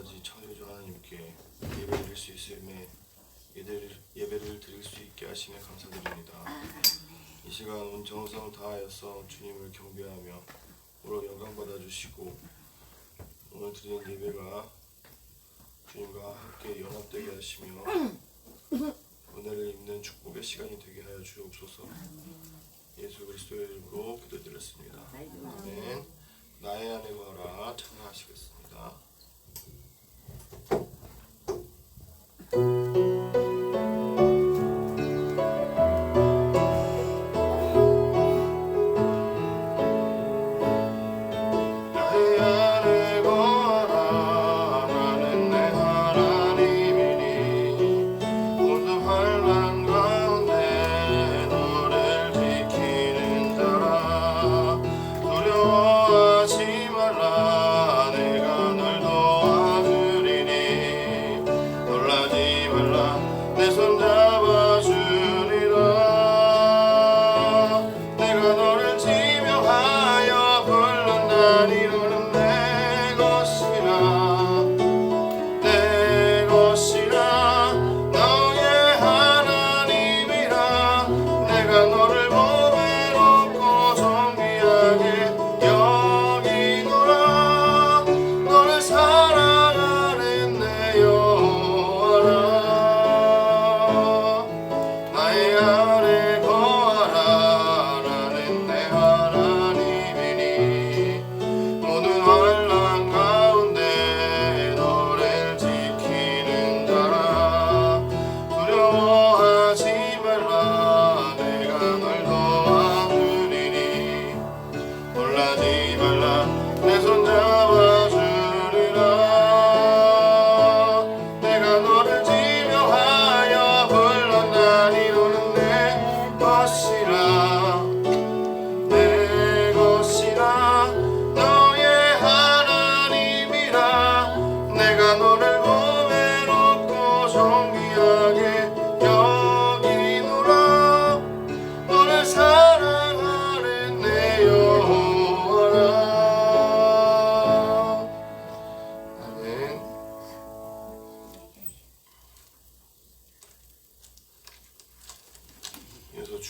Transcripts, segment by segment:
아버지 창조주 하나님께 예배드릴 수 있음에 예배를 드릴 수 있게 하심에 감사드립니다. 이 시간 온 정성 다하여서 주님을 경배하며 오로 영광 받아주시고 오늘 드리는 예배가 주님과 함께 연합되게 하시며 은혜를 입는 축복의 시간이 되게 하여 주옵소서. 예수 그리스도의 이름으로 기도드렸습니다. 아멘. 나의 안에 거하라 찬양하시겠습니다.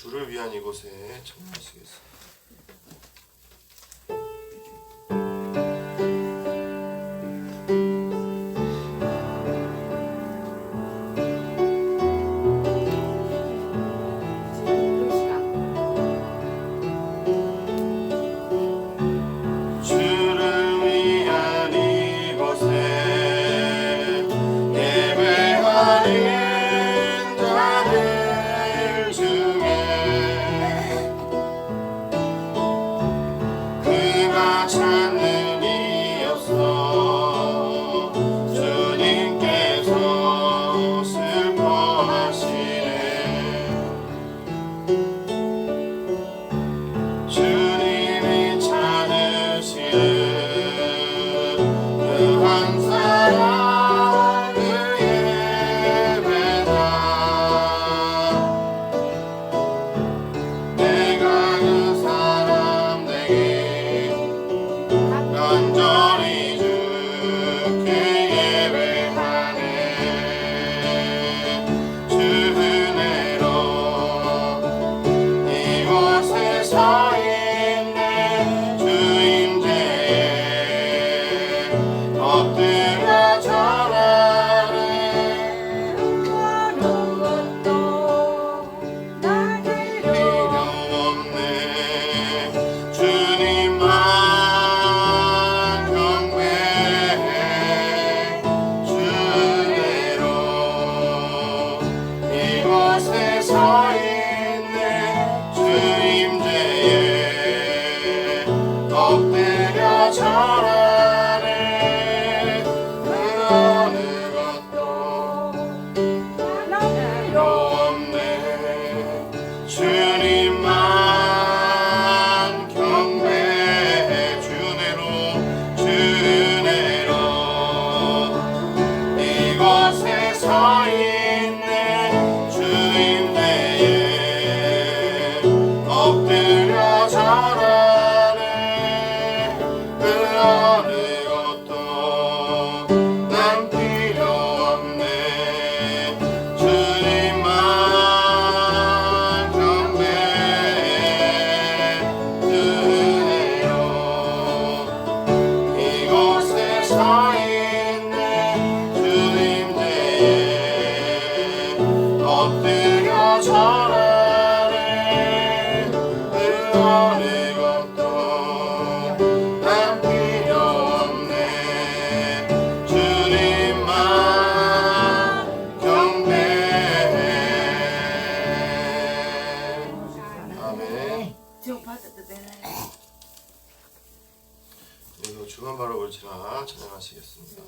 주를 위한 이곳에 청하시겠습니다. 그 어느 것도 나 주만 바라볼지라 찬양하시겠습니다.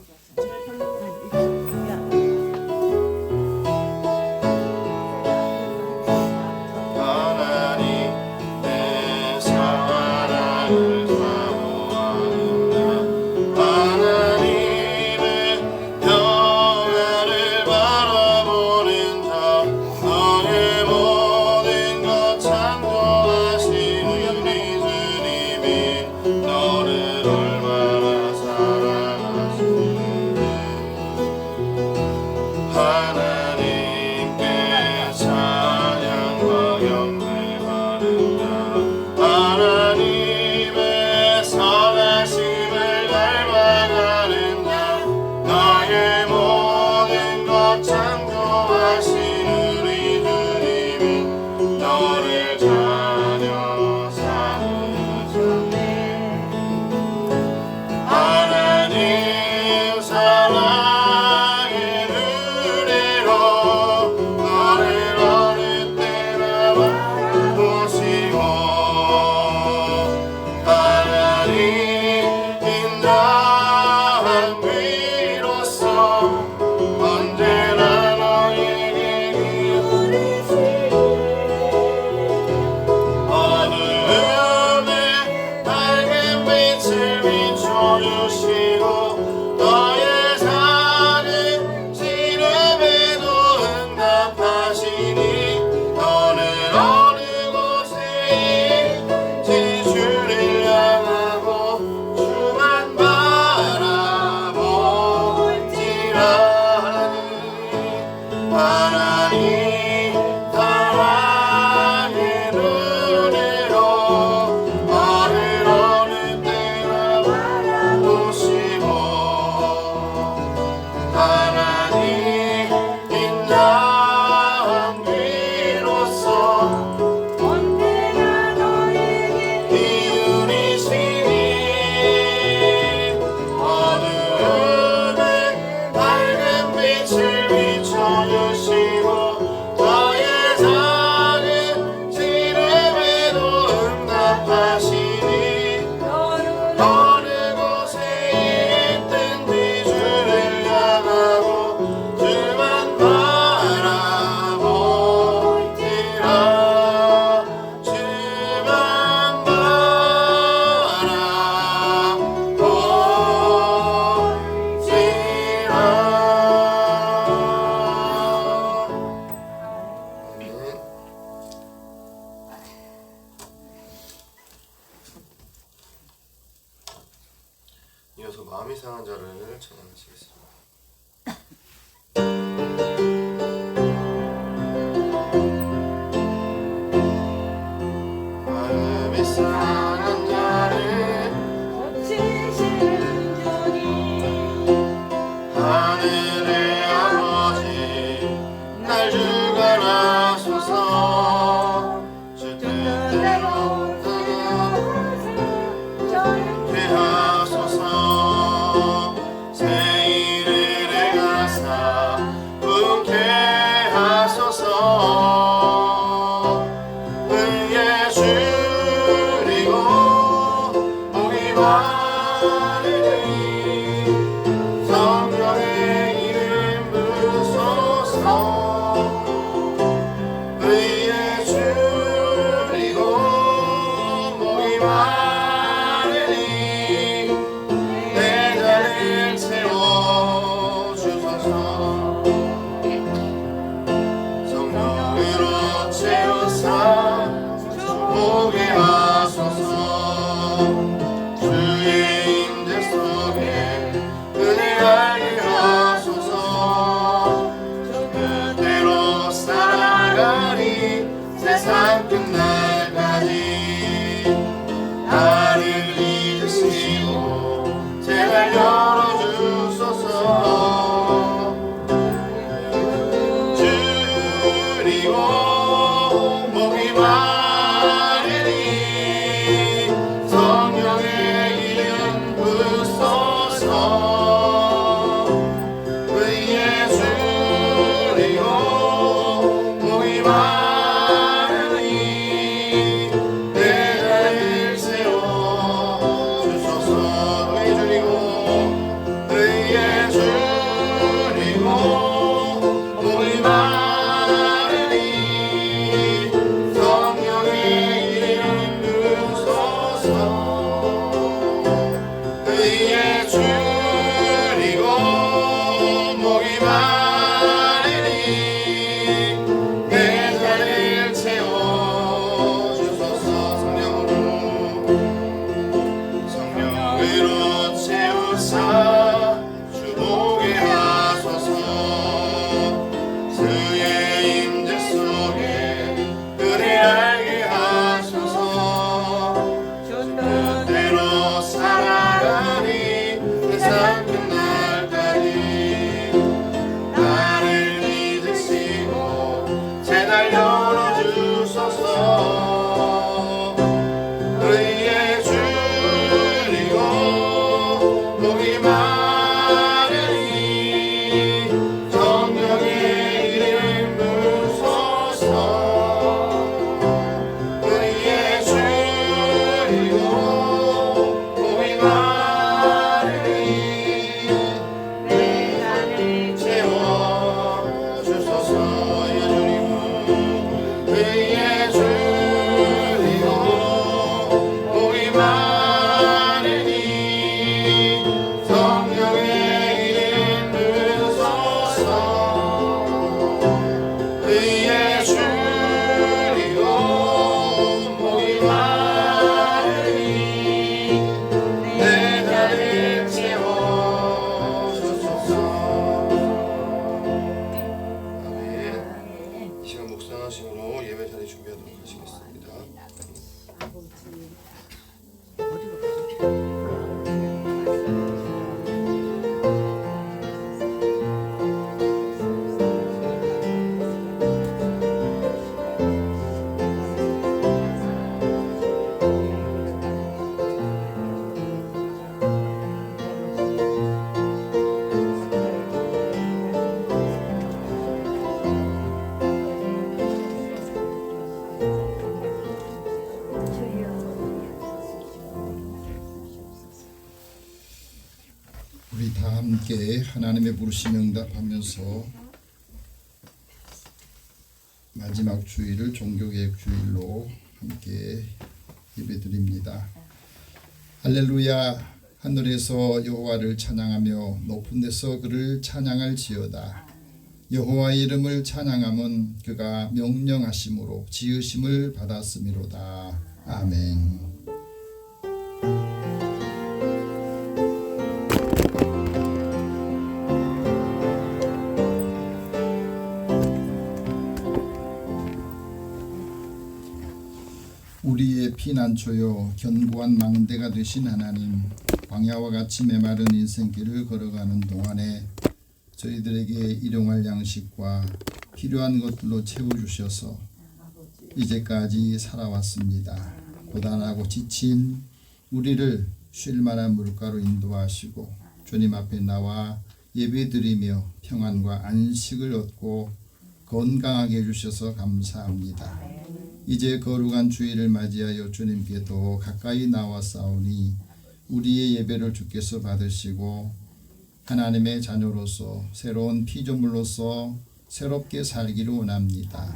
이어서 마음이 상한 자를 찬양하시겠습니다. 마음이 상한 자를 고치시는 주님, 하늘의 아버지 날 주관하소서. 주 뜻대로 주의 임재 속에 줄이고 목이 마르니 내 자리를 채워주소서. 성령으로 채우사 주보게 하소서. 주의 임재 속에 그리 알게 하소서. 뜻대로 살아가니 세상 끝날까지 나를 믿으시고 제 날 열어주소서. 의에 줄이고 목이 마르니 정령의 이름 부소서. 의에 줄이고 목이 마르니 내 잔을 채워주소서. 의에 줄이고 목이 마르니 성령의 이름 부소서. 의에 줄이고 목이 마르니 내 잔을 채워주소서. 아멘. 이 시간 묵상하심으로 예배 자리 준비하도록 하시겠습니다. 우리 다 함께 하나님의 부르심 응답하면서 마지막 주일을 종교개혁 주일로 함께 예배드립니다. 할렐루야. 하늘에서 여호와를 찬양하며 높은 데서 그를 찬양할지어다. 여호와의 이름을 찬양함은 그가 명령하심으로 지으심을 받았음이로다. 아멘. 우리의 피난처요 견고한 망대가 되신 하나님, 광야와 같이 메마른 인생길을 걸어가는 동안에 저희들에게 일용할 양식과 필요한 것들로 채워주셔서 이제까지 살아왔습니다. 고단하고 지친 우리를 쉴만한 물가로 인도하시고 주님 앞에 나와 예배드리며 평안과 안식을 얻고 건강하게 해주셔서 감사합니다. 이제 거룩한 주일을 맞이하여 주님께도 가까이 나왔사오니 우리의 예배를 주께서 받으시고 하나님의 자녀로서 새로운 피조물로서 새롭게 살기를 원합니다.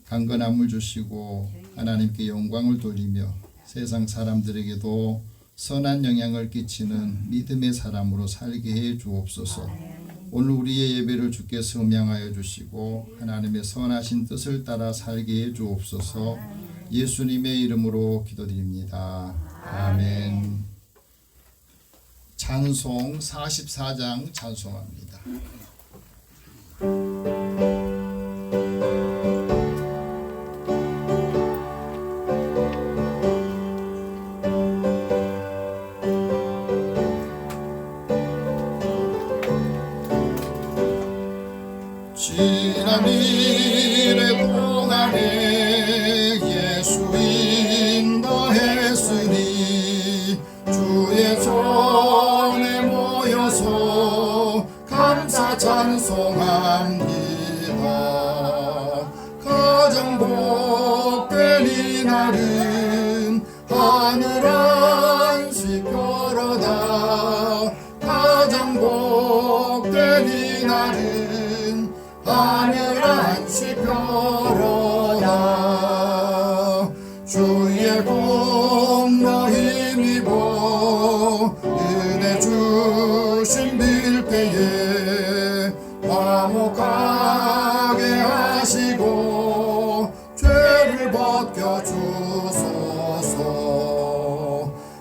강건함을 주시고 하나님께 영광을 돌리며 세상 사람들에게도 선한 영향을 끼치는 믿음의 사람으로 살게 해 주옵소서. 오늘 우리의 예배를 주께서 음양하여 주시고 하나님의 선하신 뜻을 따라 살게 해 주옵소서. 예수님의 이름으로 기도드립니다. 아멘. 찬송 44장 찬송합니다. 지난 미래 동안에 예수 인도했으니 주의 손에 모여서 감사 찬송합니다. 가장 복된 이날은 하늘 안식 펴러다. 가장 복된 이날은 하늘 안식 펴러다. 주의 공로 힘입어 은혜 주 부르심 빌 때에 화목하게 하시고 죄를 벗겨 주소서.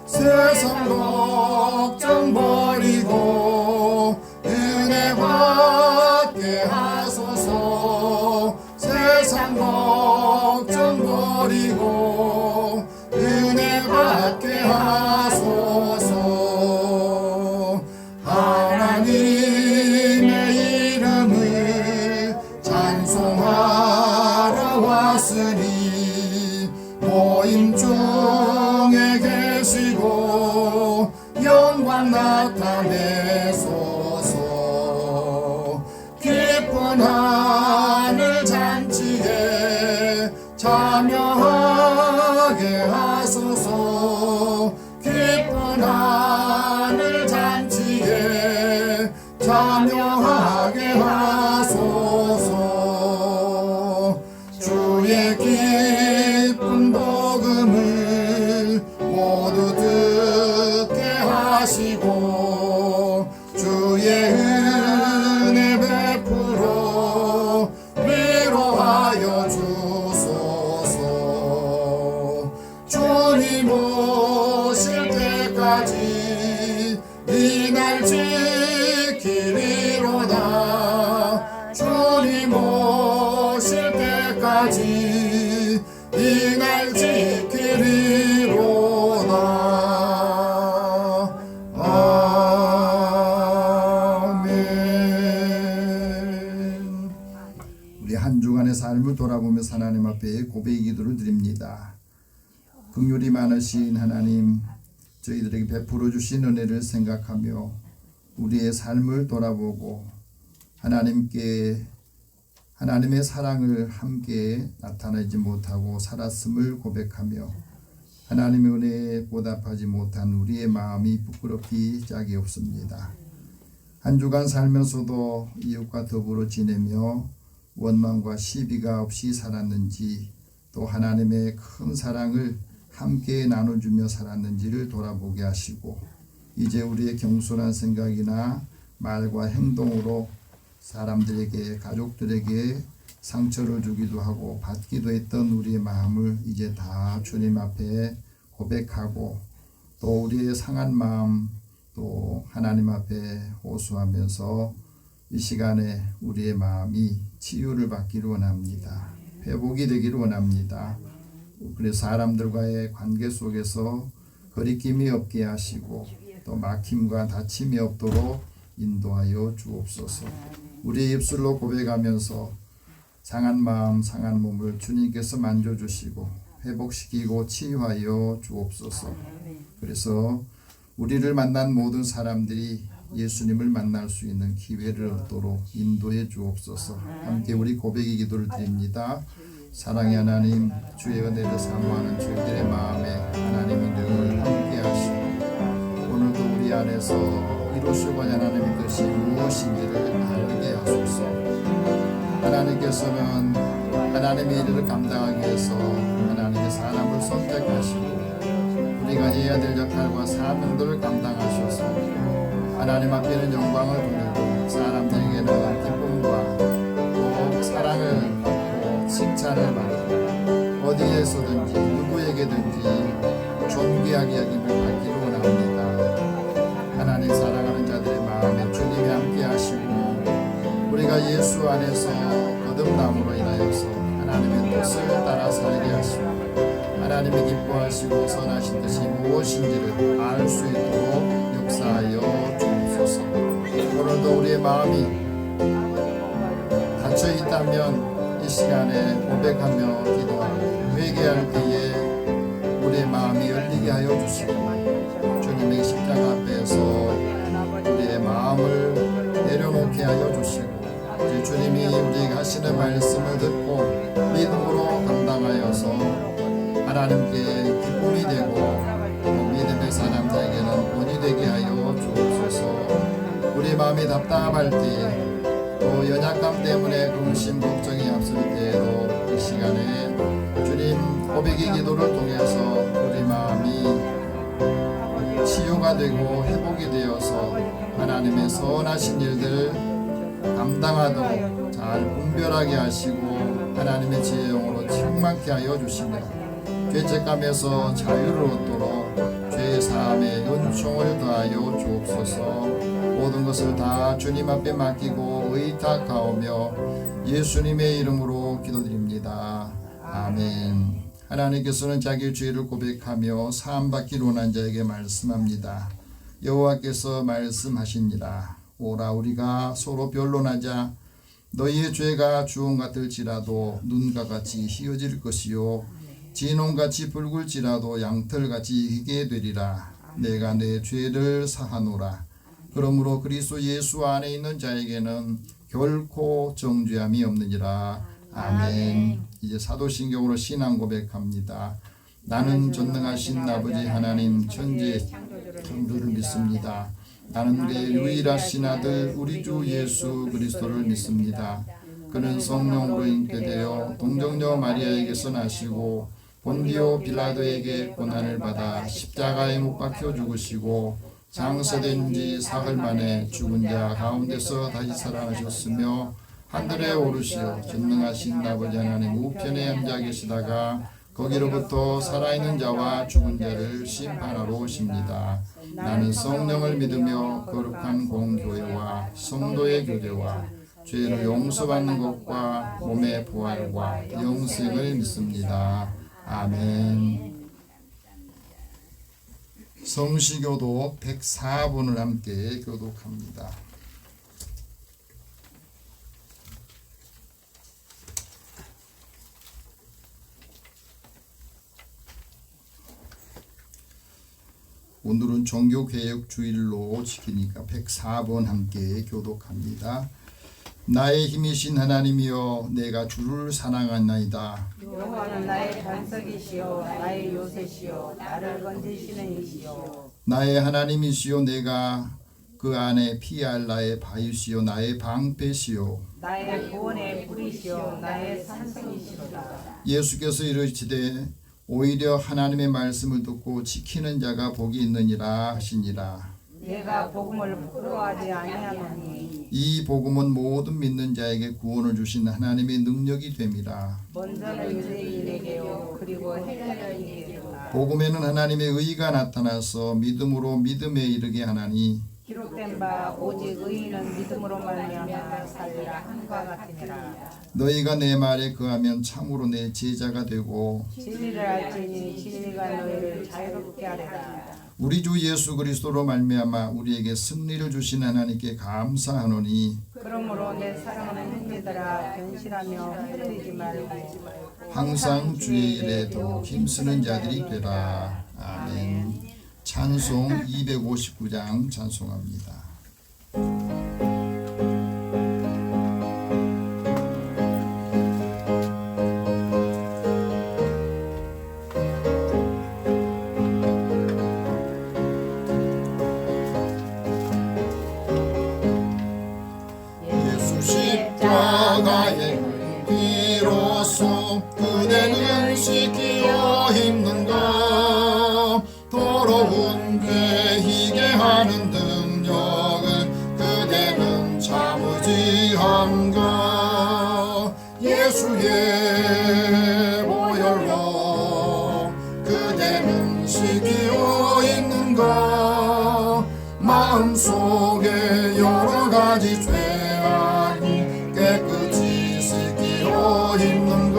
세상 걱정 버리고 은혜 받게 하소서. 세상 걱정 버리고 은혜 받게 하소서. 하나님의 이름을 찬송하러 왔으니 모임 중에 계시고 영광 나타내소서. 기쁜 하늘 잔치에 참여하게 하소서. 기쁜 하늘 잔치에 참여하게 하소서. 주의 기쁜 복음을 모두 듣게 하시고 주의 은혜 베풀어 위로하여 주소서. 주님 오실 때까지 이 날 지키리로다. 주님 오실 때까지 이 날 지키리로다. 아멘. 우리 한 주간의 삶을 돌아보면서 하나님 앞에 고백의 기도를 드립니다. 긍휼이 많으신 하나님, 저희들에게 베풀어 주신 은혜를 생각하며 우리의 삶을 돌아보고 하나님의 사랑을 함께 나타내지 못하고 살았음을 고백하며 하나님의 은혜에 보답하지 못한 우리의 마음이 부끄럽기 짝이 없습니다. 한 주간 살면서도 이웃과 더불어 지내며 원망과 시비가 없이 살았는지, 또 하나님의 큰 사랑을 함께 나눠주며 살았는지를 돌아보게 하시고, 이제 우리의 경솔한 생각이나 말과 행동으로 사람들에게, 가족들에게 상처를 주기도 하고 받기도 했던 우리의 마음을 이제 다 주님 앞에 고백하고, 또 우리의 상한 마음 또 하나님 앞에 호소하면서 이 시간에 우리의 마음이 치유를 받기를 원합니다. 회복이 되기를 원합니다. 그래서 사람들과의 관계 속에서 거리낌이 없게 하시고 또 막힘과 다침이 없도록 인도하여 주옵소서. 우리의 입술로 고백하면서 상한 마음, 상한 몸을 주님께서 만져주시고 회복시키고 치유하여 주옵소서. 그래서 우리를 만난 모든 사람들이 예수님을 만날 수 있는 기회를 얻도록 인도해 주옵소서. 함께 우리 고백의 기도를 드립니다. 사랑의 하나님, 주의 은혜를 사모하는 저희들의 마음에 하나님이 늘 함께 하시고 오늘도 우리 안에서 이루시고자 하나님의 뜻이 무엇인지를 알게 하소서. 하나님께서는 하나님의 일을 감당하기 위해서 하나님의 사람을 선택하시고 우리가 해야 될 역할과 사명들을 감당하셔서 하나님 앞에는 영광을 돌리고 사람들에게는 기쁨과 또 사랑을 받고 칭찬을 받고 어디에서든지 누구에게든지 존귀하게 여김을 받기를 원합니다. 하나님 사랑하는 자들의 마음에 주님이 함께 하시고 우리가 예수 안에서 거듭남으로 인하여서 하나님의 뜻을 따라 살게 하시고 하나님이 기뻐하시고 선하신 뜻이 무엇인지를 알 수 있도록 역사하여 주옵소서. 오늘도 우리의 마음이 닫혀 있다면 이 시간에 고백하며 기도하고 회개할 때에 우리의 마음이 열리게 하여 주시고 주님의 십자가 앞에서 우리의 마음을 내려놓게 하여 주시고 이제 주님이 우리에게 하시는 말씀을 듣고 믿음으로 감당하여서 하나님께 기쁨이 되고 믿음의 사람들에게는 본이 되게 하여 주옵소서. 우리 마음이 답답할 때에 또 연약감 때문에 근심 걱정이 앞설 때에도 이 시간에 주님 고백의 기도를 통해서 우리 마음이 치유가 되고 회복이 되어서 하나님의 선하신 일들 감당하도록 잘 분별하게 하시고 하나님의 지혜의 영으로 충만케 하여 주시며 죄책감에서 자유를 얻도록 죄 사함의 은총을 더하여 주옵소서. 모든 것을 다 주님 앞에 맡기고 의탁하오며 예수님의 이름으로 기도드립니다. 아멘. 하나님께서는 자기 죄를 고백하며 사함받기 원한 자에게 말씀합니다. 여호와께서 말씀하시니라. 오라 우리가 서로 변론하자. 너희의 죄가 주홍 같을지라도 눈과 같이 희어질 것이요 진홍같이 붉을지라도 양털같이 희게 되리라. 내가 내 죄를 사하노라. 그러므로 그리스도 예수 안에 있는 자에게는 결코 정죄함이 없느니라. 아멘. 이제 사도신경으로 신앙 고백합니다. 나는 전능하신 아버지 하나님 천지의 창조를 믿습니다. 나는 내 유일하신 아들 우리 주 예수 그리스도를 믿습니다. 그는 성령으로 잉태되어 동정녀 마리아에게서 나시고 본디오 빌라도에게 고난을 받아 십자가에 못 박혀 죽으시고 장사된 지 사흘 만에 죽은 자 가운데서 다시 살아나셨으며 하늘에 오르시어 전능하신 아버지 하나님 우편에 앉아 계시다가 거기로부터 살아있는 자와 죽은 자를 심판하러 오십니다. 나는 성령을 믿으며 거룩한 공교회와 성도의 교제와 죄를 용서받는 것과 몸의 부활과 영생을 믿습니다. 아멘. 성시교도 104번을 함께 교독합니다. 오늘은 종교개혁 주일로 지키니까 104번 함께 교독합니다. 나의 힘이신 하나님이여 내가 주를 사랑하나이다. 여호와는 나의 반석이시요 나의 요새시요 나를 건지시는 이시요 나의 하나님이시여 내가 그 안에 피할 나의 바위시요 나의 방패시요 나의 구원의 뿌리시요 나의 산성이시로다. 예수께서 이르시되 오히려 하나님의 말씀을 듣고 지키는 자가 복이 있느니라 하시니라. 내가 복음을 부끄러워하지 아니하노니 이 복음은 모든 믿는 자에게 구원을 주신 하나님의 능력이 됨이라. 먼저는 유대인에게요 그리고 헬라인에게로다. 복음에는 하나님의 의가 나타나서 믿음으로 믿음에 이르게 하나니 기록된 바 오직 의인은 믿음으로 말미암아 살리라 한과 같으니라. 너희가 내 말에 거하면 참으로 내 제자가 되고 진리를 알지니 진리가 너희를 자유롭게 하리라. 우리 주 예수 그리스도로 말미암아 우리에게 승리를 주신 하나님께 감사하노니 그러므로 내 사랑하는 형제들아 견실하며 흔들리지 말고 항상 주의 일에 더욱 힘쓰는 자들이 되라. 아멘. 찬송 259장 찬송합니다. 예수 십자가의 비로소 그대는 지키어 힘는가 더러운 죄 희게 하는 능력을 그대는 참으지한가 예수의 보혈로 그대는 지키어 있는가 마음속에 여러 가지 죄악이 깨끗이 씻기어 있는가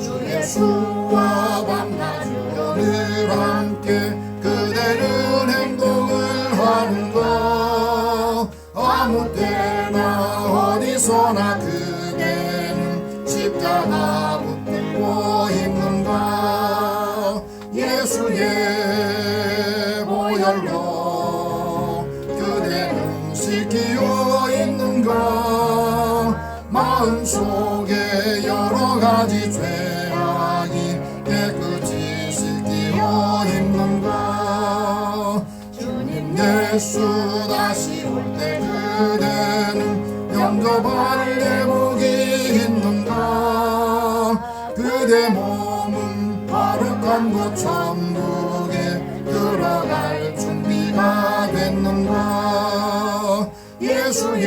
주 예수와 밤낮을 함께 그대는 행동을 하는가 아무 때나 어디서나 그대는 십자가 붙들고 있는가 예수의 보혈로 그대는 씻기어 있는가 마음속에 여러 가지 죄악이 깨끗이 씻기어 있는가 주님 예수 다시 올 때 그대는 영접할 대목이 있는가 그대 몸은 거룩한 곳 천국에 들어갈 준비가 됐는가 예수의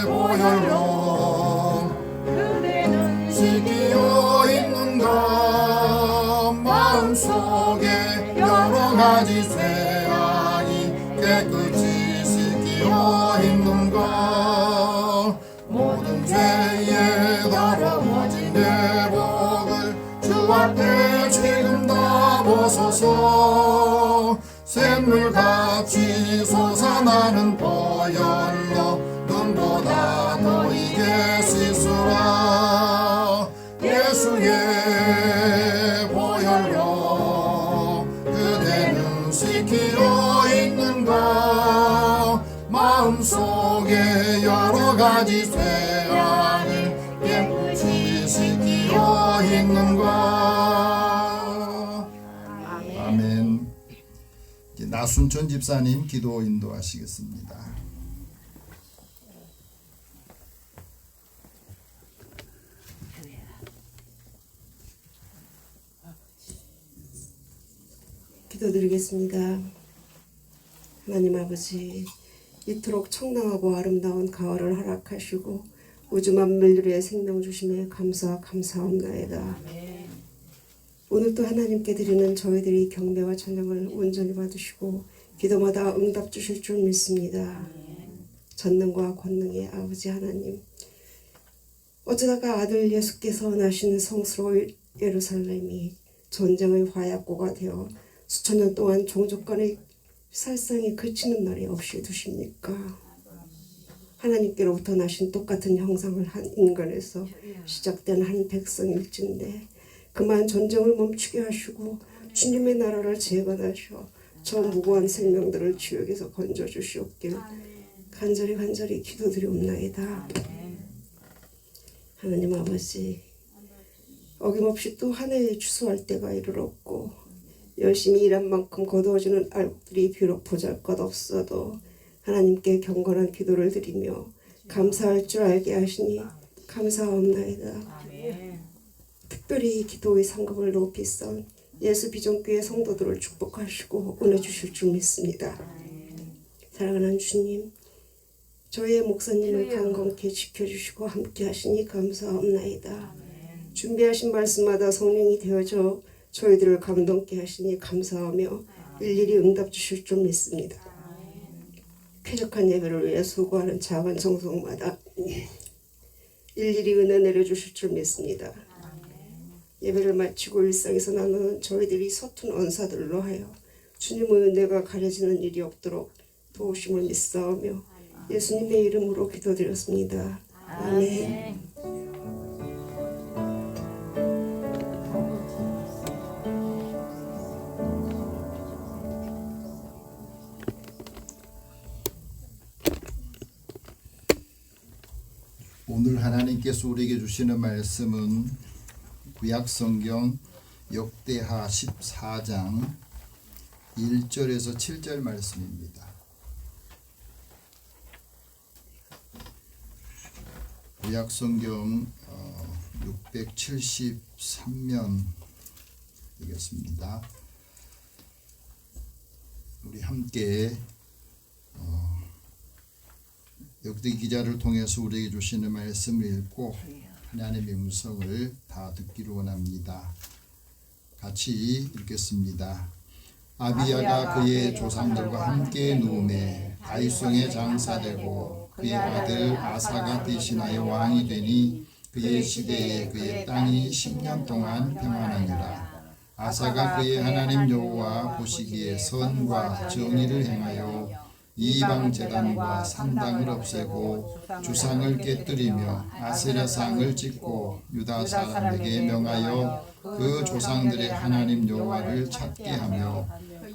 보혈로 그대는 씻기어 있는가 마음속에 여러 가지 죄악이 깨끗이 씻기어 있는가 모든 죄에 더러워진 내 복을 주 앞에 지금 다 벗어서 샘물같이 솟아나는 보혈로 눈보다 더 이게 씻으라 예수의 보혈로 그대는 씻기어 있는가 마음속에 여러 가지 죄악을 깨끗이 씻기어 있는가. 아멘. 이제 나순천 집사님 기도 인도하시겠습니다. 기도드리겠습니다. 하나님 아버지, 이토록 청량하고 아름다운 가을을 허락하시고 우주 만물들의 생명 주심에 감사합나이다. 오늘도 하나님께 드리는 저희들이 경배와 찬양을 온전히 받으시고 기도마다 응답 주실 줄 믿습니다. 전능과 권능의 아버지 하나님, 어쩌다가 아들 예수께서 나신 성스러운 예루살렘이 전쟁의 화약고가 되어 수천 년 동안 종족 간의 살상이 그치는 날이 없이 두십니까? 하나님께로부터 나신 똑같은 형상을 한 인간에서 시작된 한 백성일진데 그만 전쟁을 멈추게 하시고 주님의 나라를 재건하셔 저 무고한 생명들을 지옥에서 건져주시옵길 간절히 기도드리옵나이다. 하나님 아버지, 어김없이 또 한 해에 추수할 때가 이르렀고 열심히 일한 만큼 거두어지는 알곡들이 비록 보잘것없어도 하나님께 경건한 기도를 드리며 감사할 줄 알게 하시니 감사합나이다. 특별히 기도의 상급을 높이 선 예수 비전교회 성도들을 축복하시고 은혜 주실 줄 믿습니다. 사랑하는 주님, 저희의 목사님을 강건케 지켜주시고 함께 하시니 감사합나이다. 준비하신 말씀마다 성령이 되어져 저희들을 감동케 하시니 감사하며 일일이 응답 주실 줄 믿습니다. 쾌적한 예배를 위해 수고하는 작은 성송마다 일일이 은혜 내려주실 줄 믿습니다. 예배를 마치고 일상에서 나누는 저희들이 서툰 언사들로 하여 주님의 은혜가 가려지는 일이 없도록 도우심을 믿사오며 예수님의 이름으로 기도드렸습니다. 아멘. 오늘 하나님께서 우리에게 주시는 말씀은 구약성경 역대하 14장 1절에서 7절 말씀입니다. 구약성경 673면 되겠습니다. 우리 함께 역대 기자를 통해서 우리에게 주시는 말씀을 읽고 하나님의 음성을 다 듣기를 원합니다. 같이 읽겠습니다. 아비야가 그의 조상들과 함께 누움에 다윗성에 장사되고 그의 아들 아사가 대신하여 왕이 되니 그의 시대에 그의 땅이 10년 동안 평안하니라. 아사가 그의 하나님 여호와 보시기에 선과 정의를 행하여 이방 제단과 산당을 없애고 주상을 깨뜨리며 아세라상을 짓고 유다 사람에게 명하여 그 조상들의 하나님 여호와를 찾게 하며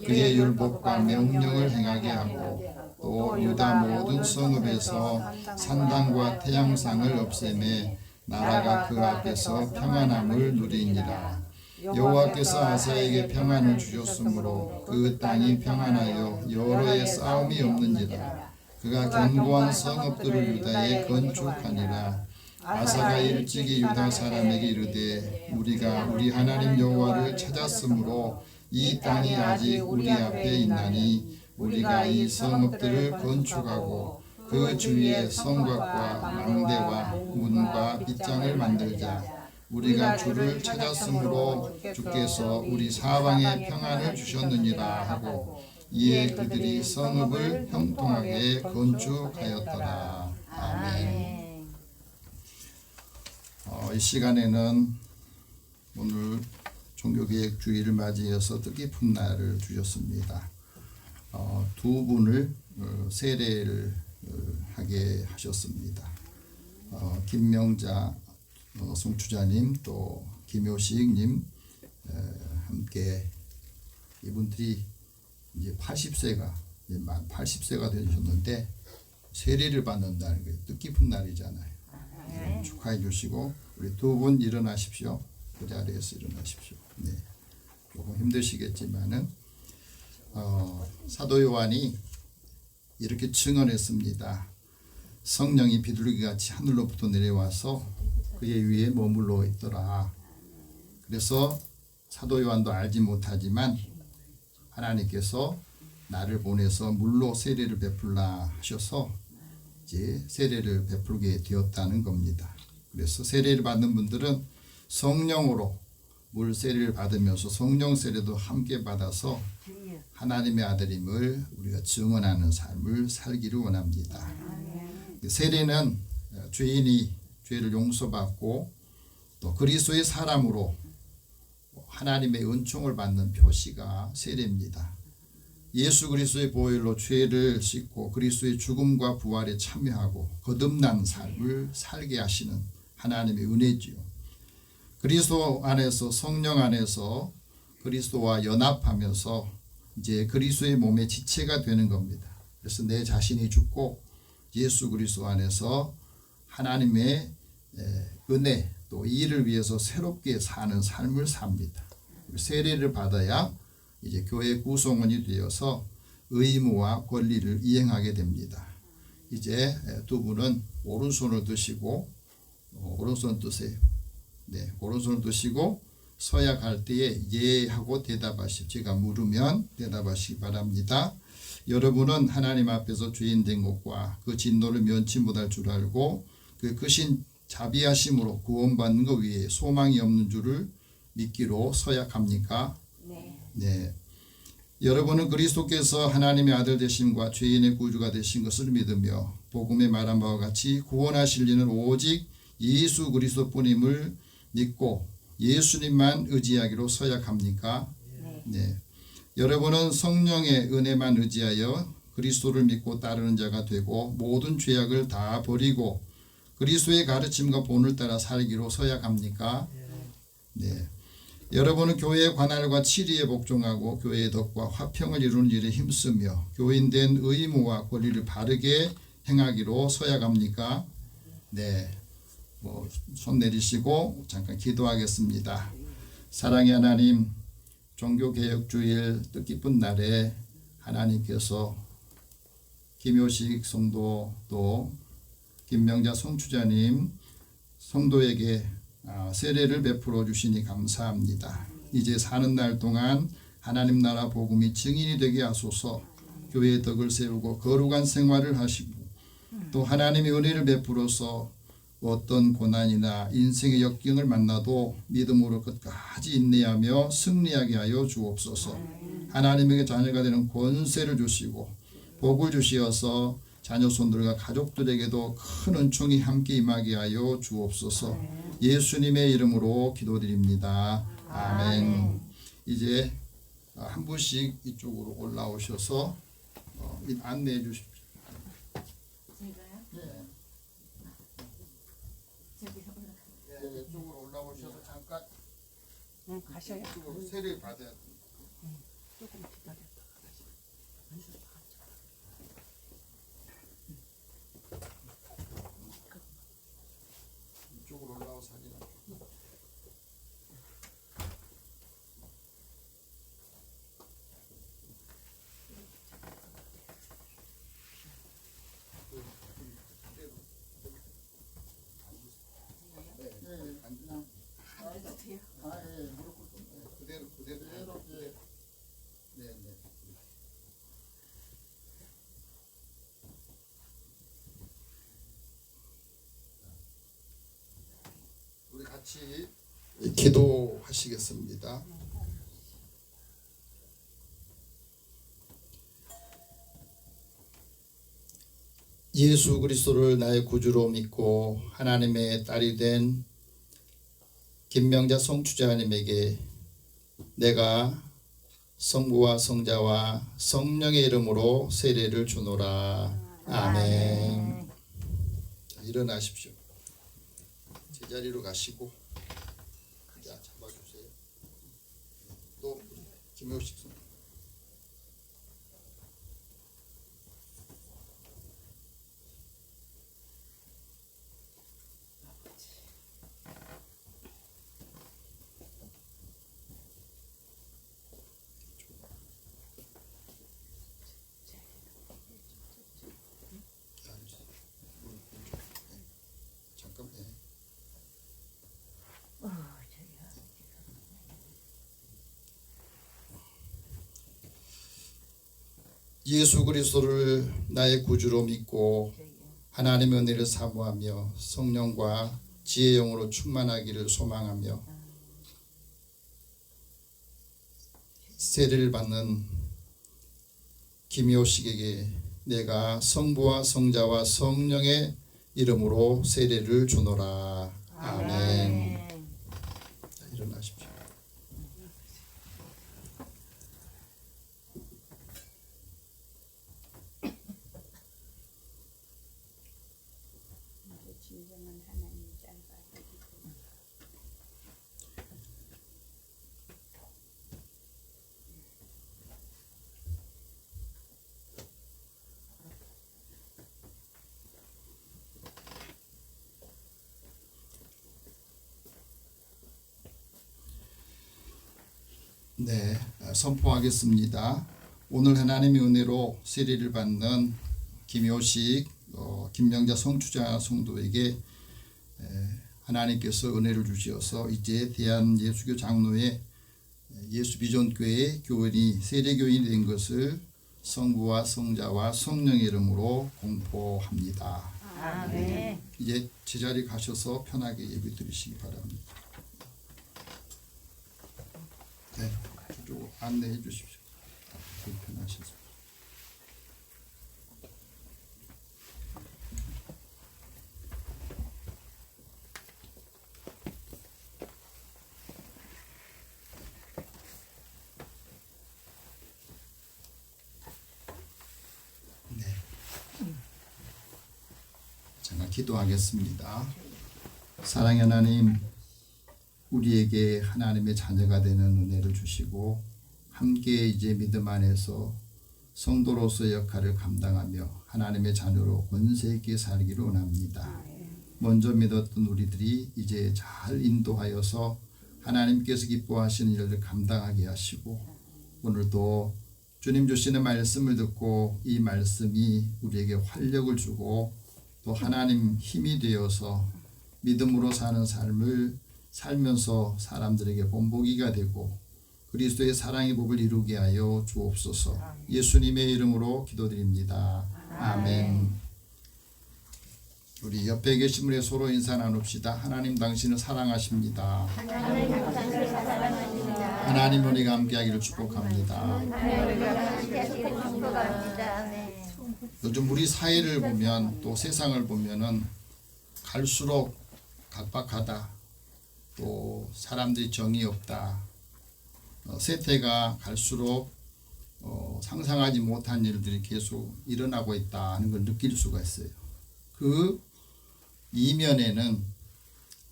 그의 율법과 명령을 행하게 하고 또 유다 모든 성읍에서 산당과 태양상을 없애매 나라가 그 앞에서 평안함을 누리니라. 여호와께서 아사에게 평안을 주셨으므로 그 땅이 평안하여 여로의 싸움이 없는지라. 그가 견고한 성읍들을 유다에 건축하니라. 아사가 일찍이 유다 사람에게 이르되 우리가 우리 하나님 여호와를 찾았으므로 이 땅이 아직 우리 앞에 있나니 우리가 이 성읍들을 건축하고 그 주위에 성곽과 망대와 문과 빗장을 만들자. 우리가 주를 찾았으므로 주께서 우리 사방에 평안을 주셨느니라 하고 이에 그들이 성읍을 형통하게 건축하였더라. 아멘. 이 시간에는 오늘 종교개혁 주일을 맞이해서 뜻깊은 날을 주셨습니다. 두 분을 세례를 하게 하셨습니다. 김명자 송추자님 또 김효식님 함께 이분들이 이제 80세가 되셨는데 세례를 받는다는 게 뜻깊은 날이잖아요. 축하해 주시고 우리 두 분 일어나십시오. 그 자리에서 일어나십시오. 네. 조금 힘드시겠지만은 사도 요한이 이렇게 증언했습니다. 성령이 비둘기같이 하늘로부터 내려와서 그의 위에 머물러 있더라. 그래서 사도 요한도 알지 못하지만 하나님께서 나를 보내서 물로 세례를 베풀라 하셔서 이제 세례를 베풀게 되었다는 겁니다. 그래서 세례를 받는 분들은 성령으로 물 세례를 받으면서 성령 세례도 함께 받아서 하나님의 아들임을 우리가 증언하는 삶을 살기를 원합니다. 세례는 죄인이 죄를 용서받고 또 그리스도의 사람으로 하나님의 은총을 받는 표시가 세례입니다. 예수 그리스도의 보혈로 죄를 씻고 그리스도의 죽음과 부활에 참여하고 거듭난 삶을 살게 하시는 하나님의 은혜지요. 그리스도 안에서 성령 안에서 그리스도와 연합하면서 이제 그리스도의 몸의 지체가 되는 겁니다. 그래서 내 자신이 죽고 예수 그리스도 안에서 하나님의 은혜 또 이를 위해서 새롭게 사는 삶을 삽니다. 세례를 받아야 이제 교회 구성원이 되어서 의무와 권리를 이행하게 됩니다. 이제 두 분은 오른손을 드시고 오른손 드세요. 네, 오른손을 드시고 서약할 때에 예 하고 대답하시오. 제가 물으면 대답하시기 바랍니다. 여러분은 하나님 앞에서 죄인 된 것과 그 진노를 면치 못할 줄 알고 그 크신 자비하심으로 구원받는 것 위에 소망이 없는 줄을 믿기로 서약합니까? 네. 여러분은 그리스도께서 하나님의 아들 되심과 죄인의 구주가 되신 것을 믿으며 복음에 말한 바와 같이 구원하실 이는 오직 예수 그리스도뿐임을 믿고 예수님만 의지하기로 서약합니까? 네. 여러분은 성령의 은혜만 의지하여 그리스도를 믿고 따르는 자가 되고 모든 죄악을 다 버리고 그리스도의 가르침과 본을 따라 살기로 서약합니까? 네. 여러분은 교회의 관할과 치리에 복종하고 교회의 덕과 화평을 이루는 일에 힘쓰며 교인된 의무와 권리를 바르게 행하기로 서약합니까? 네. 손 내리시고 잠깐 기도하겠습니다. 사랑의 하나님, 종교개혁주일 뜻깊은 날에 하나님께서 김효식 성도 또 김명자 성추자님 성도에게 세례를 베풀어 주시니 감사합니다. 이제 사는 날 동안 하나님 나라 복음이 증인이 되게 하소서. 교회의 덕을 세우고 거룩한 생활을 하시고 또 하나님의 은혜를 베풀어서 어떤 고난이나 인생의 역경을 만나도 믿음으로 끝까지 인내하며 승리하게 하여 주옵소서. 하나님에게 자녀가 되는 권세를 주시고 복을 주시어서 자녀손들과 가족들에게도 큰 은총이 함께 임하게 하여 주옵소서. 예수님의 이름으로 기도드립니다. 아멘. 이제 한 분씩 이쪽으로 올라오셔서 안내해 주십시오. 네. 네, 이쪽으로 올라오셔서 잠깐 가셔야 이쪽으로 세례 받아야 됩니다. 조금 기다렸다가 다시 이쪽으로 올라와 사진. 그대로. 네, 네. 같이 기도하시겠습니다. 예수 그리스도를 나의 구주로 믿고 하나님의 딸이 된 김명자 성추자님에게 내가 성부와 성자와 성령의 이름으로 세례를 주노라. 아멘. 자, 일어나십시오. 제자리로 가시고, 자, 잡아주세요. 또 김효식 선. 잠깐. 예수 그리스도를 나의 구주로 믿고 하나님의 은혜를 사모하며 성령과 지혜의 영으로 충만하기를 소망하며 세례를 받는 김효식에게 내가 성부와 성자와 성령의 이름으로 세례를 주노라. 아멘. 자, 일어나십시오. 네, 선포하겠습니다. 오늘 하나님의 은혜로 세례를 받는 김효식, 김명자 성추자 성도에게 하나님께서 은혜를 주시어서 이제 대한예수교 장로회 예수비전교회 교인이 세례교인이 된 것을 성부와 성자와 성령의 이름으로 공포합니다. 아멘. 이제 제자리 가셔서 편하게 예배 드리시기 바랍니다. 네, 좀 안내해 주십시오. 불편하셔서. 네. 잠깐 기도하겠습니다. 사랑의 하나님, 우리에게 하나님의 자녀가 되는 은혜를 주시고 함께 이제 믿음 안에서 성도로서의 역할을 감당하며 하나님의 자녀로 권세 있게 살기를 원합니다. 먼저 믿었던 우리들이 이제 잘 인도하여서 하나님께서 기뻐하시는 일을 감당하게 하시고 오늘도 주님 주시는 말씀을 듣고 이 말씀이 우리에게 활력을 주고 또 하나님 힘이 되어서 믿음으로 사는 삶을 살면서 사람들에게 본보기가 되고 그리스도의 사랑의 복을 이루게 하여 주옵소서. 예수님의 이름으로 기도드립니다. 아멘. 우리 옆에 계신 분의 서로 인사 나눕시다. 하나님 당신을 사랑하십니다. 하나님 은혜가 함께하기를 축복합니다. 요즘 우리 사회를 보면 또 세상을 보면은 갈수록 각박하다. 또 사람들이 정이 없다. 세태가 갈수록 상상하지 못한 일들이 계속 일어나고 있다 하는 걸 느낄 수가 있어요. 그 이면에는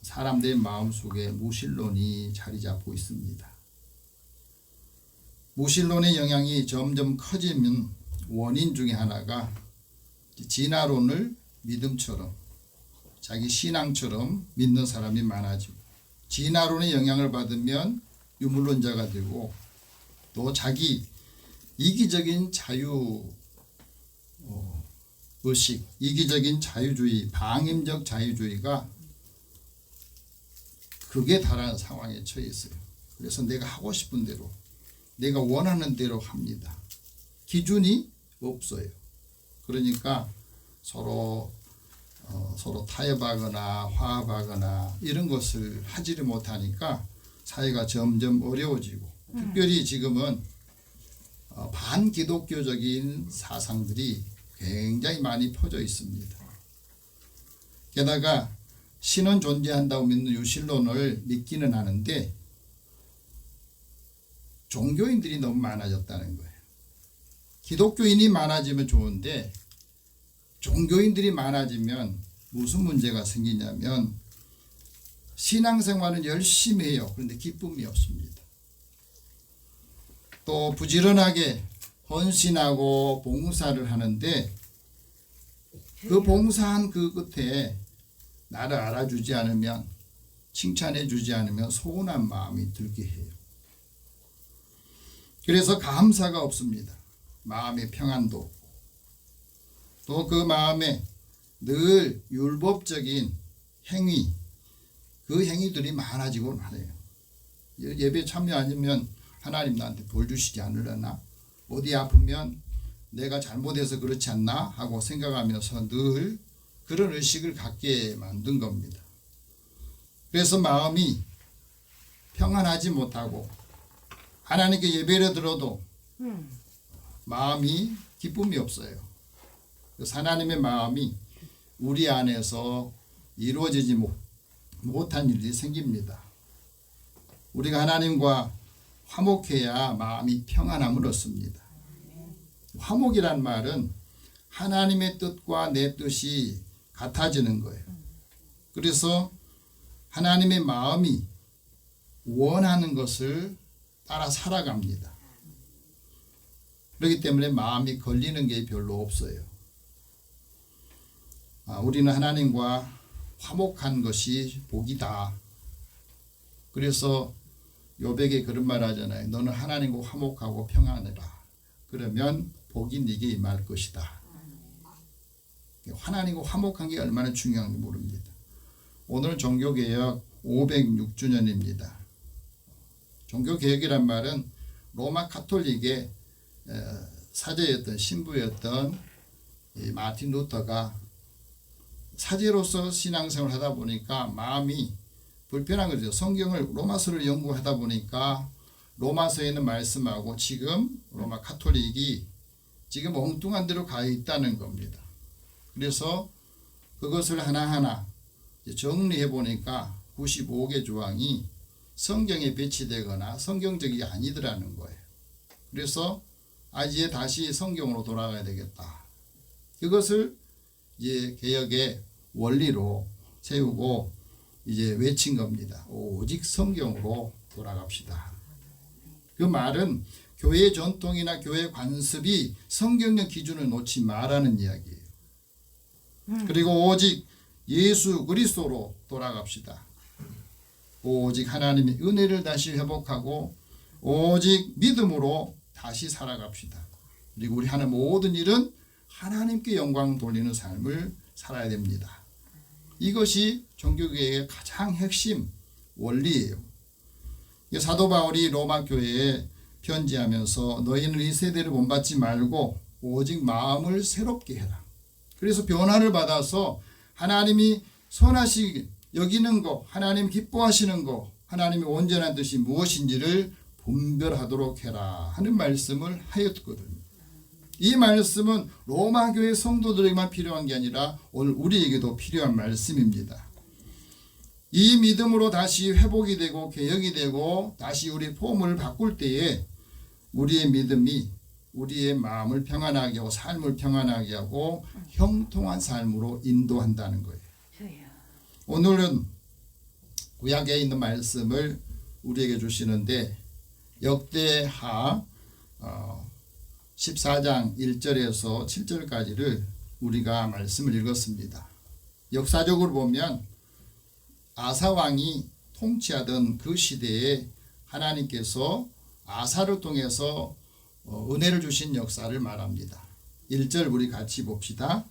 사람들의 마음속에 무신론이 자리 잡고 있습니다. 무신론의 영향이 점점 커지면 원인 중에 하나가 진화론을 믿음처럼 자기 신앙처럼 믿는 사람이 많아지고 진화론의 영향을 받으면 유물론자가 되고 또 자기 이기적인 자유 의식, 이기적인 자유주의, 방임적 자유주의가 극에 달하는 상황에 처해 있어요. 그래서 내가 하고 싶은 대로, 내가 원하는 대로 합니다. 기준이 없어요. 그러니까 서로 서로 타협하거나 화합하거나 이런 것을 하지를 못하니까 사회가 점점 어려워지고 특별히 지금은 반기독교적인 사상들이 굉장히 많이 퍼져 있습니다. 게다가 신은 존재한다고 믿는 유신론을 믿기는 하는데 종교인들이 너무 많아졌다는 거예요. 기독교인이 많아지면 좋은데 종교인들이 많아지면 무슨 문제가 생기냐면 신앙생활은 열심히 해요. 그런데 기쁨이 없습니다. 또 부지런하게 헌신하고 봉사를 하는데 그 봉사한 그 끝에 나를 알아주지 않으면 칭찬해 주지 않으면 서운한 마음이 들게 해요. 그래서 감사가 없습니다. 마음의 평안도 없고 또 그 마음에 늘 율법적인 행위 그 행위들이 많아지곤 하네요. 예배 참여 아니면 하나님 나한테 벌 주시지 않으려나? 어디 아프면 내가 잘못해서 그렇지 않나? 하고 생각하면서 늘 그런 의식을 갖게 만든 겁니다. 그래서 마음이 평안하지 못하고 하나님께 예배를 들어도 마음이 기쁨이 없어요. 그래서 하나님의 마음이 우리 안에서 이루어지지 못한 일이 생깁니다. 우리가 하나님과 화목해야 마음이 평안함을 얻습니다. 화목이란 말은 하나님의 뜻과 내 뜻이 같아지는 거예요. 그래서 하나님의 마음이 원하는 것을 따라 살아갑니다. 그렇기 때문에 마음이 걸리는 게 별로 없어요. 우리는 하나님과 화목한 것이 복이다. 그래서 욥에게 그런 말 하잖아요. 너는 하나님과 화목하고 평안해라. 그러면 복이 네게 임할 것이다. 하나님과 화목한 게 얼마나 중요한지 모릅니다. 오늘은 종교개혁 506주년입니다. 종교개혁이란 말은 로마 카톨릭의 사제였던 신부였던 마틴 루터가 사제로서 신앙생활을 하다 보니까 마음이 불편한 거죠. 성경을 로마서를 연구하다 보니까 로마서에는 말씀하고 지금 로마 카톨릭이 지금 엉뚱한 데로 가 있다는 겁니다. 그래서 그것을 하나하나 정리해 보니까 95개 조항이 성경에 배치되거나 성경적이 아니더라는 거예요. 그래서 이제 다시 성경으로 돌아가야 되겠다. 그것을 이제 개혁의 원리로 세우고 이제 외친 겁니다. 오직 성경으로 돌아갑시다. 그 말은 교회 전통이나 교회 관습이 성경적 기준을 놓지 말라는 이야기예요. 그리고 오직 예수 그리스도로 돌아갑시다. 오직 하나님의 은혜를 다시 회복하고 오직 믿음으로 다시 살아갑시다. 그리고 우리 하는 모든 일은 하나님께 영광 돌리는 삶을 살아야 됩니다. 이것이 종교개혁의 가장 핵심 원리예요. 사도 바울이 로마 교회에 편지하면서 너희는 이 세대를 본받지 말고 오직 마음을 새롭게 해라. 그래서 변화를 받아서 하나님이 선하시 여기는 거, 하나님 기뻐하시는 거, 하나님의 온전한 뜻이 무엇인지를 분별하도록 해라 하는 말씀을 하였거든요. 이 말씀은 로마 교회 성도들에게만 필요한 게 아니라 오늘 우리에게도 필요한 말씀입니다. 이 믿음으로 다시 회복이 되고 개혁이 되고 다시 우리 폼을 바꿀 때에 우리의 믿음이 우리의 마음을 평안하게 하고 삶을 평안하게 하고 형통한 삶으로 인도한다는 거예요. 오늘은 구약에 있는 말씀을 우리에게 주시는데 역대하 14장 1절에서 7절까지를 우리가 말씀을 읽었습니다. 역사적으로 보면 아사 왕이 통치하던 그 시대에 하나님께서 아사를 통해서 은혜를 주신 역사를 말합니다. 1절 우리 같이 봅시다.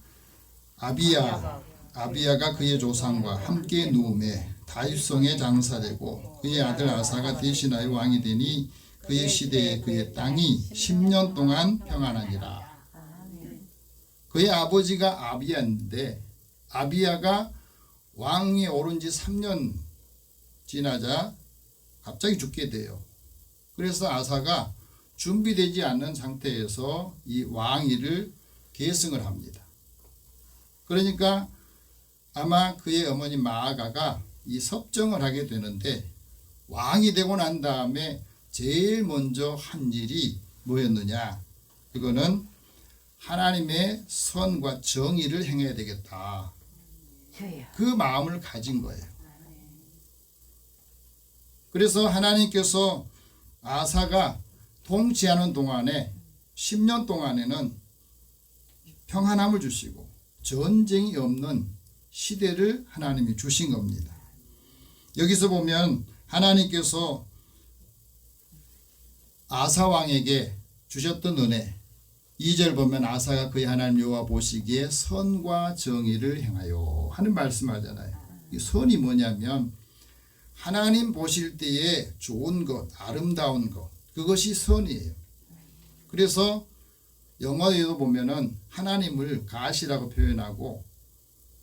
아비야가 그의 조상과 함께 누움에 다윗성에 장사되고 그의 아들 아사가 대신하여 왕이 되니 그의 시대에 그의 땅이 10년 동안 평안하니라. 그의 아버지가 아비야인데 아비야가 왕위에 오른 지 3년 지나자 갑자기 죽게 돼요. 그래서 아사가 준비되지 않는 상태에서 이 왕위를 계승을 합니다. 그러니까 아마 그의 어머니 마아가가 이 섭정을 하게 되는데, 왕이 되고 난 다음에 제일 먼저 한 일이 뭐였느냐? 그거는 하나님의 선과 정의를 행해야 되겠다. 그 마음을 가진 거예요. 그래서 하나님께서 아사가 통치하는 동안에 10년 동안에는 평안함을 주시고 전쟁이 없는 시대를 하나님이 주신 겁니다. 여기서 보면 하나님께서 아사 왕에게 주셨던 은혜, 2절 보면 아사가 그의 하나님 여호와 보시기에 선과 정의를 행하여 하는 말씀하잖아요. 이 선이 뭐냐면 하나님 보실 때에 좋은 것, 아름다운 것, 그것이 선이에요. 그래서 영어에도 보면은 하나님을 God이라고 표현하고,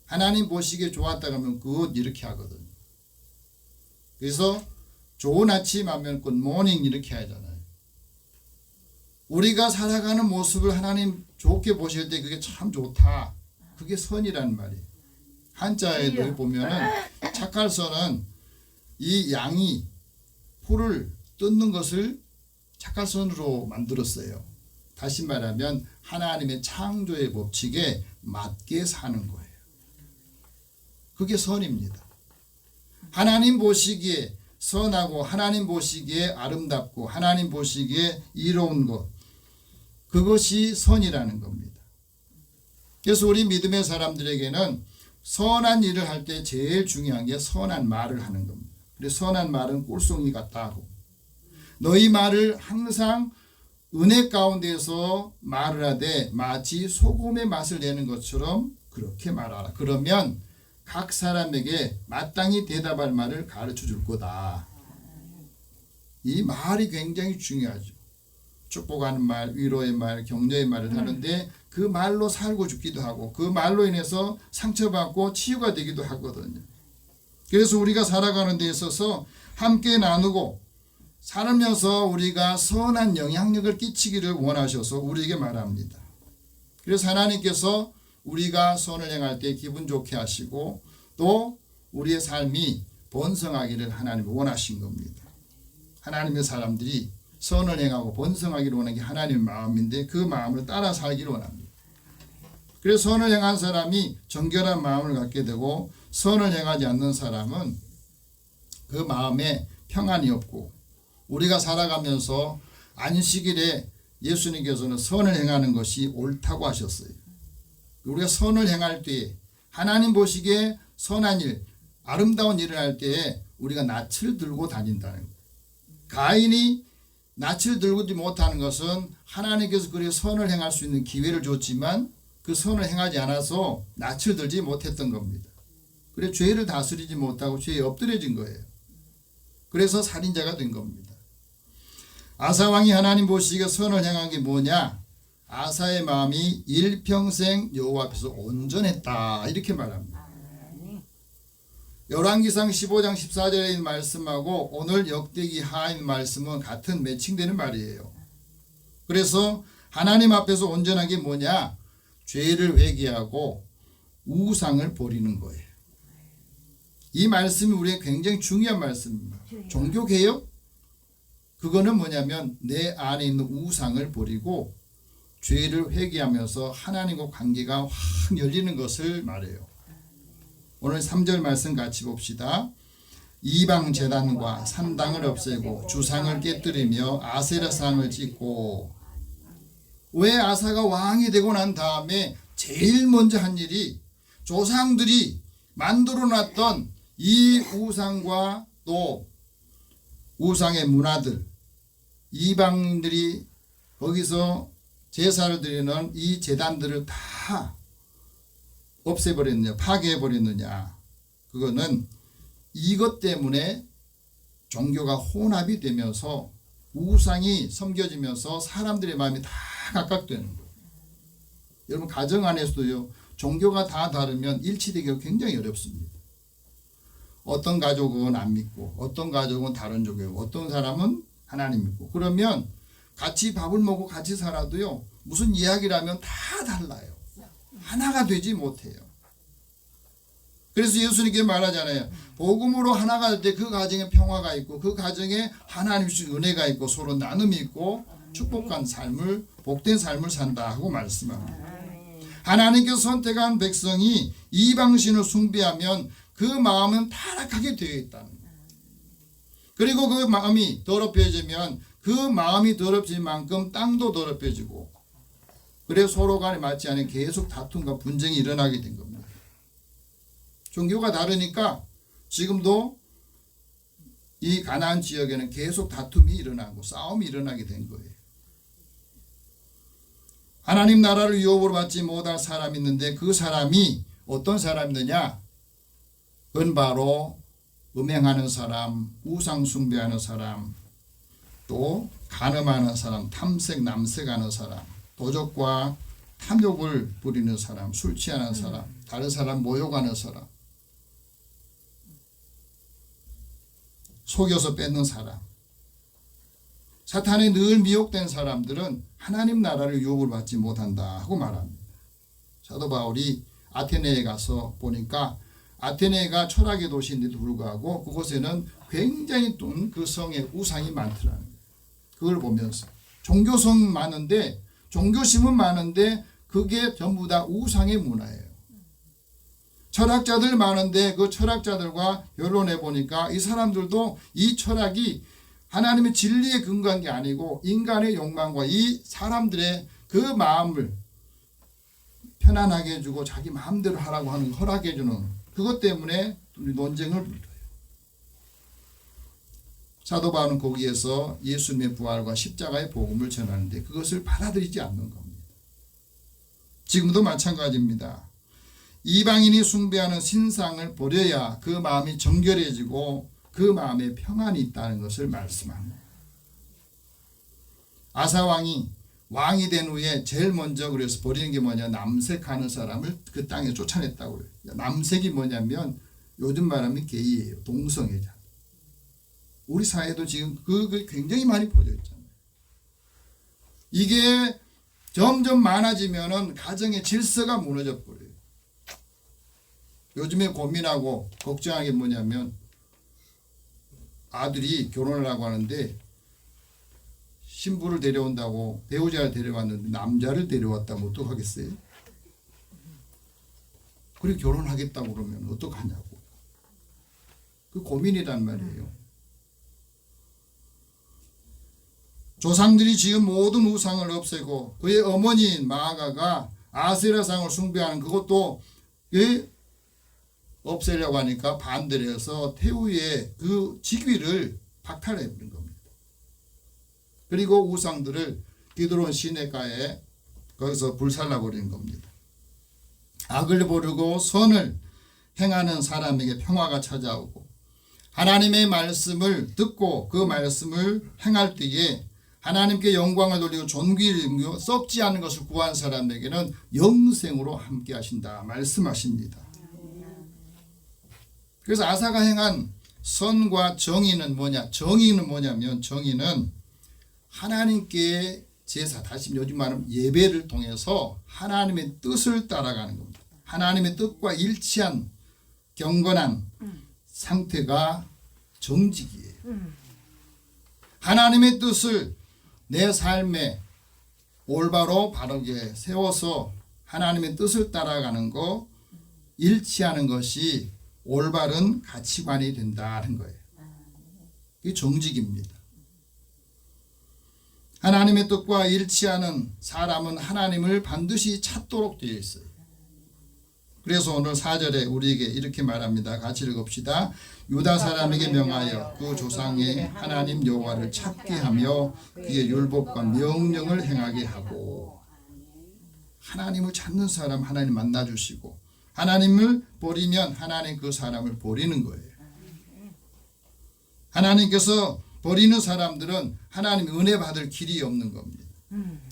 하나님 보시기에 좋았다 하면 good 이렇게 하거든요. 그래서 좋은 아침 하면 good morning 이렇게 하잖아요. 우리가 살아가는 모습을 하나님 좋게 보실 때 그게 참 좋다. 그게 선이라는 말이에요. 한자에도 보면은 착할선은 이 양이 풀을 뜯는 것을 착할선으로 만들었어요. 다시 말하면 하나님의 창조의 법칙에 맞게 사는 거예요. 그게 선입니다. 하나님 보시기에 선하고 하나님 보시기에 아름답고 하나님 보시기에 이로운 것, 그것이 선이라는 겁니다. 그래서 우리 믿음의 사람들에게는 선한 일을 할 때 제일 중요한 게 선한 말을 하는 겁니다. 그래서 선한 말은 꿀송이 같다고, 너희 말을 항상 은혜 가운데서 말을 하되 마치 소금의 맛을 내는 것처럼 그렇게 말하라. 그러면 각 사람에게 마땅히 대답할 말을 가르쳐 줄 거다. 이 말이 굉장히 중요하죠. 축복하는 말, 위로의 말, 격려의 말을 하는데 그 말로 살고 죽기도 하고 그 말로 인해서 상처받고 치유가 되기도 하거든요. 그래서 우리가 살아가는 데 있어서 함께 나누고 살면서 우리가 선한 영향력을 끼치기를 원하셔서 우리에게 말합니다. 그래서 하나님께서 우리가 선을 행할 때 기분 좋게 하시고 또 우리의 삶이 번성하기를 하나님이 원하신 겁니다. 하나님의 사람들이 선을 행하고 번성하기를 원하는 게 하나님의 마음인데 그 마음을 따라 살기를 원합니다. 그래서 선을 행한 사람이 정결한 마음을 갖게 되고 선을 행하지 않는 사람은 그 마음에 평안이 없고, 우리가 살아가면서 안식일에 예수님께서는 선을 행하는 것이 옳다고 하셨어요. 우리가 선을 행할 때 하나님 보시기에 선한 일, 아름다운 일을 할 때에 우리가 낯을 들고 다닌다는 거예요. 가인이 낯을 들지 못하는 것은 하나님께서 그래 선을 행할 수 있는 기회를 줬지만 그 선을 행하지 않아서 낯을 들지 못했던 겁니다. 그래 죄를 다스리지 못하고 죄에 엎드려진 거예요. 그래서 살인자가 된 겁니다. 아사 왕이 하나님 보시기에 선을 행한 게 뭐냐? 아사의 마음이 일평생 여호와 앞에서 온전했다 이렇게 말합니다. 열왕기상 15장 14절에 있는 말씀하고 오늘 역대기 하에 있는 말씀은 같은 매칭되는 말이에요. 그래서 하나님 앞에서 온전한 게 뭐냐? 죄를 회개하고 우상을 버리는 거예요. 이 말씀이 우리에게 굉장히 중요한 말씀입니다. 종교개혁? 그거는 뭐냐면 내 안에 있는 우상을 버리고 죄를 회개하면서 하나님과 관계가 확 열리는 것을 말해요. 오늘 3절 말씀 같이 봅시다. 이방 제단과 산당을 없애고 주상을 깨뜨리며 아세라상을 짓고. 왜 아사가 왕이 되고 난 다음에 제일 먼저 한 일이 조상들이 만들어놨던 이 우상과 또 우상의 문화들, 이방인들이 거기서 제사를 드리는 이 제단들을 다 없애버렸느냐, 파괴해버렸느냐. 그거는 이것 때문에 종교가 혼합이 되면서 우상이 섬겨지면서 사람들의 마음이 다 각각되는 거예요. 여러분 가정 안에서도요, 종교가 다 다르면 일치되기가 굉장히 어렵습니다. 어떤 가족은 안 믿고 어떤 가족은 다른 종교고 어떤 사람은 하나님 믿고 그러면 같이 밥을 먹고 같이 살아도요 무슨 이야기를 하면 다 달라요. 하나가 되지 못해요. 그래서 예수님께 말하잖아요. 복음으로 하나가 될 때 그 가정에 평화가 있고 그 가정에 하나님 주신 은혜가 있고 서로 나눔이 있고 축복한 삶을 복된 삶을 산다 하고 말씀합니다. 하나님께서 선택한 백성이 이방신을 숭배하면 그 마음은 타락하게 되어 있다는 거예요. 그리고 그 마음이 더럽혀지면 그 마음이 더럽질 만큼 땅도 더럽혀지고 그래서 서로 간에 맞지 않은 계속 다툼과 분쟁이 일어나게 된 겁니다. 종교가 다르니까 지금도 이 가나안 지역에는 계속 다툼이 일어나고 싸움이 일어나게 된 거예요. 하나님 나라를 유업으로 받지 못할 사람이 있는데 그 사람이 어떤 사람이느냐? 그건 바로 음행하는 사람, 우상 숭배하는 사람, 또 간음하는 사람, 탐색 남색하는 사람, 도적과 탐욕을 부리는 사람, 술 취하는 사람, 다른 사람 모욕하는 사람, 속여서 뺏는 사람. 사탄에 늘 미혹된 사람들은 하나님 나라를 유업을 받지 못한다 하고 말합니다. 사도 바울이 아테네에 가서 보니까 아테네가 철학의 도시인데도 불구하고 그곳에는 굉장히 그 성에 우상이 많더라는 거예요. 그걸 보면서 종교성 많은데 종교심은 많은데 그게 전부 다 우상의 문화예요. 철학자들 많은데 그 철학자들과 결론해 보니까 이 사람들도 이 철학이 하나님의 진리에 근거한 게 아니고 인간의 욕망과 이 사람들의 그 마음을 편안하게 해주고 자기 마음대로 하라고 하는 허락해 주는 그것 때문에 논쟁을 불러요. 사도 바울은 거기에서 예수님의 부활과 십자가의 복음을 전하는데 그것을 받아들이지 않는 겁니다. 지금도 마찬가지입니다. 이방인이 숭배하는 신상을 버려야 그 마음이 정결해지고 그 마음에 평안이 있다는 것을 말씀합니다. 아사왕이 왕이 된 후에 제일 먼저 그래서 버리는 게 뭐냐? 남색하는 사람을 그 땅에 쫓아냈다고 그래요. 남색이 뭐냐면 요즘 말하면 게이예요. 동성애자. 우리 사회도 지금 그게 굉장히 많이 퍼져 있잖아요. 이게 점점 많아지면은 가정의 질서가 무너져 버려요. 요즘에 고민하고 걱정하는 게 뭐냐면 아들이 결혼을 하고 하는데 신부를 데려온다고 배우자를 데려왔는데 남자를 데려왔다면 어떡하겠어요? 그리고 결혼하겠다고 그러면 어떡하냐고. 그 고민이란 말이에요. 조상들이 지은 모든 우상을 없애고 그의 어머니인 마아가가 아세라상을 숭배하는 그것도 없애려고 하니까 반대를 해서 태우의 그 직위를 박탈해 버린 겁니다. 그리고 우상들을 기드론 시내가에 거기서 불살라 버리는 겁니다. 악을 버리고 선을 행하는 사람에게 평화가 찾아오고 하나님의 말씀을 듣고 그 말씀을 행할 때에 하나님께 영광을 돌리고 존귀를 이루며 썩지 않은 것을 구한 사람에게는 영생으로 함께 하신다 말씀하십니다. 그래서 아사가 행한 선과 정의는 뭐냐? 정의는 뭐냐면 정의는 하나님께 제사, 다시 요즘 말하면 예배를 통해서 하나님의 뜻을 따라가는 겁니다. 하나님의 뜻과 일치한 경건한 상태가 정직이에요. 하나님의 뜻을 내 삶에 올바로 바르게 세워서 하나님의 뜻을 따라가는 거, 일치하는 것이 올바른 가치관이 된다는 거예요. 이게 정직입니다. 하나님의 뜻과 일치하는 사람은 하나님을 반드시 찾도록 되어 있어요. 그래서 오늘 4절에 우리에게 이렇게 말합니다. 같이 읽읍시다. 유다 사람에게 명하여 그 조상의 하나님 여호와를 찾게 하며 그의 율법과 명령을 행하게 하고. 하나님을 찾는 사람 하나님 만나주시고 하나님을 버리면 하나님 그 사람을 버리는 거예요. 하나님께서 버리는 사람들은 하나님 은혜 받을 길이 없는 겁니다.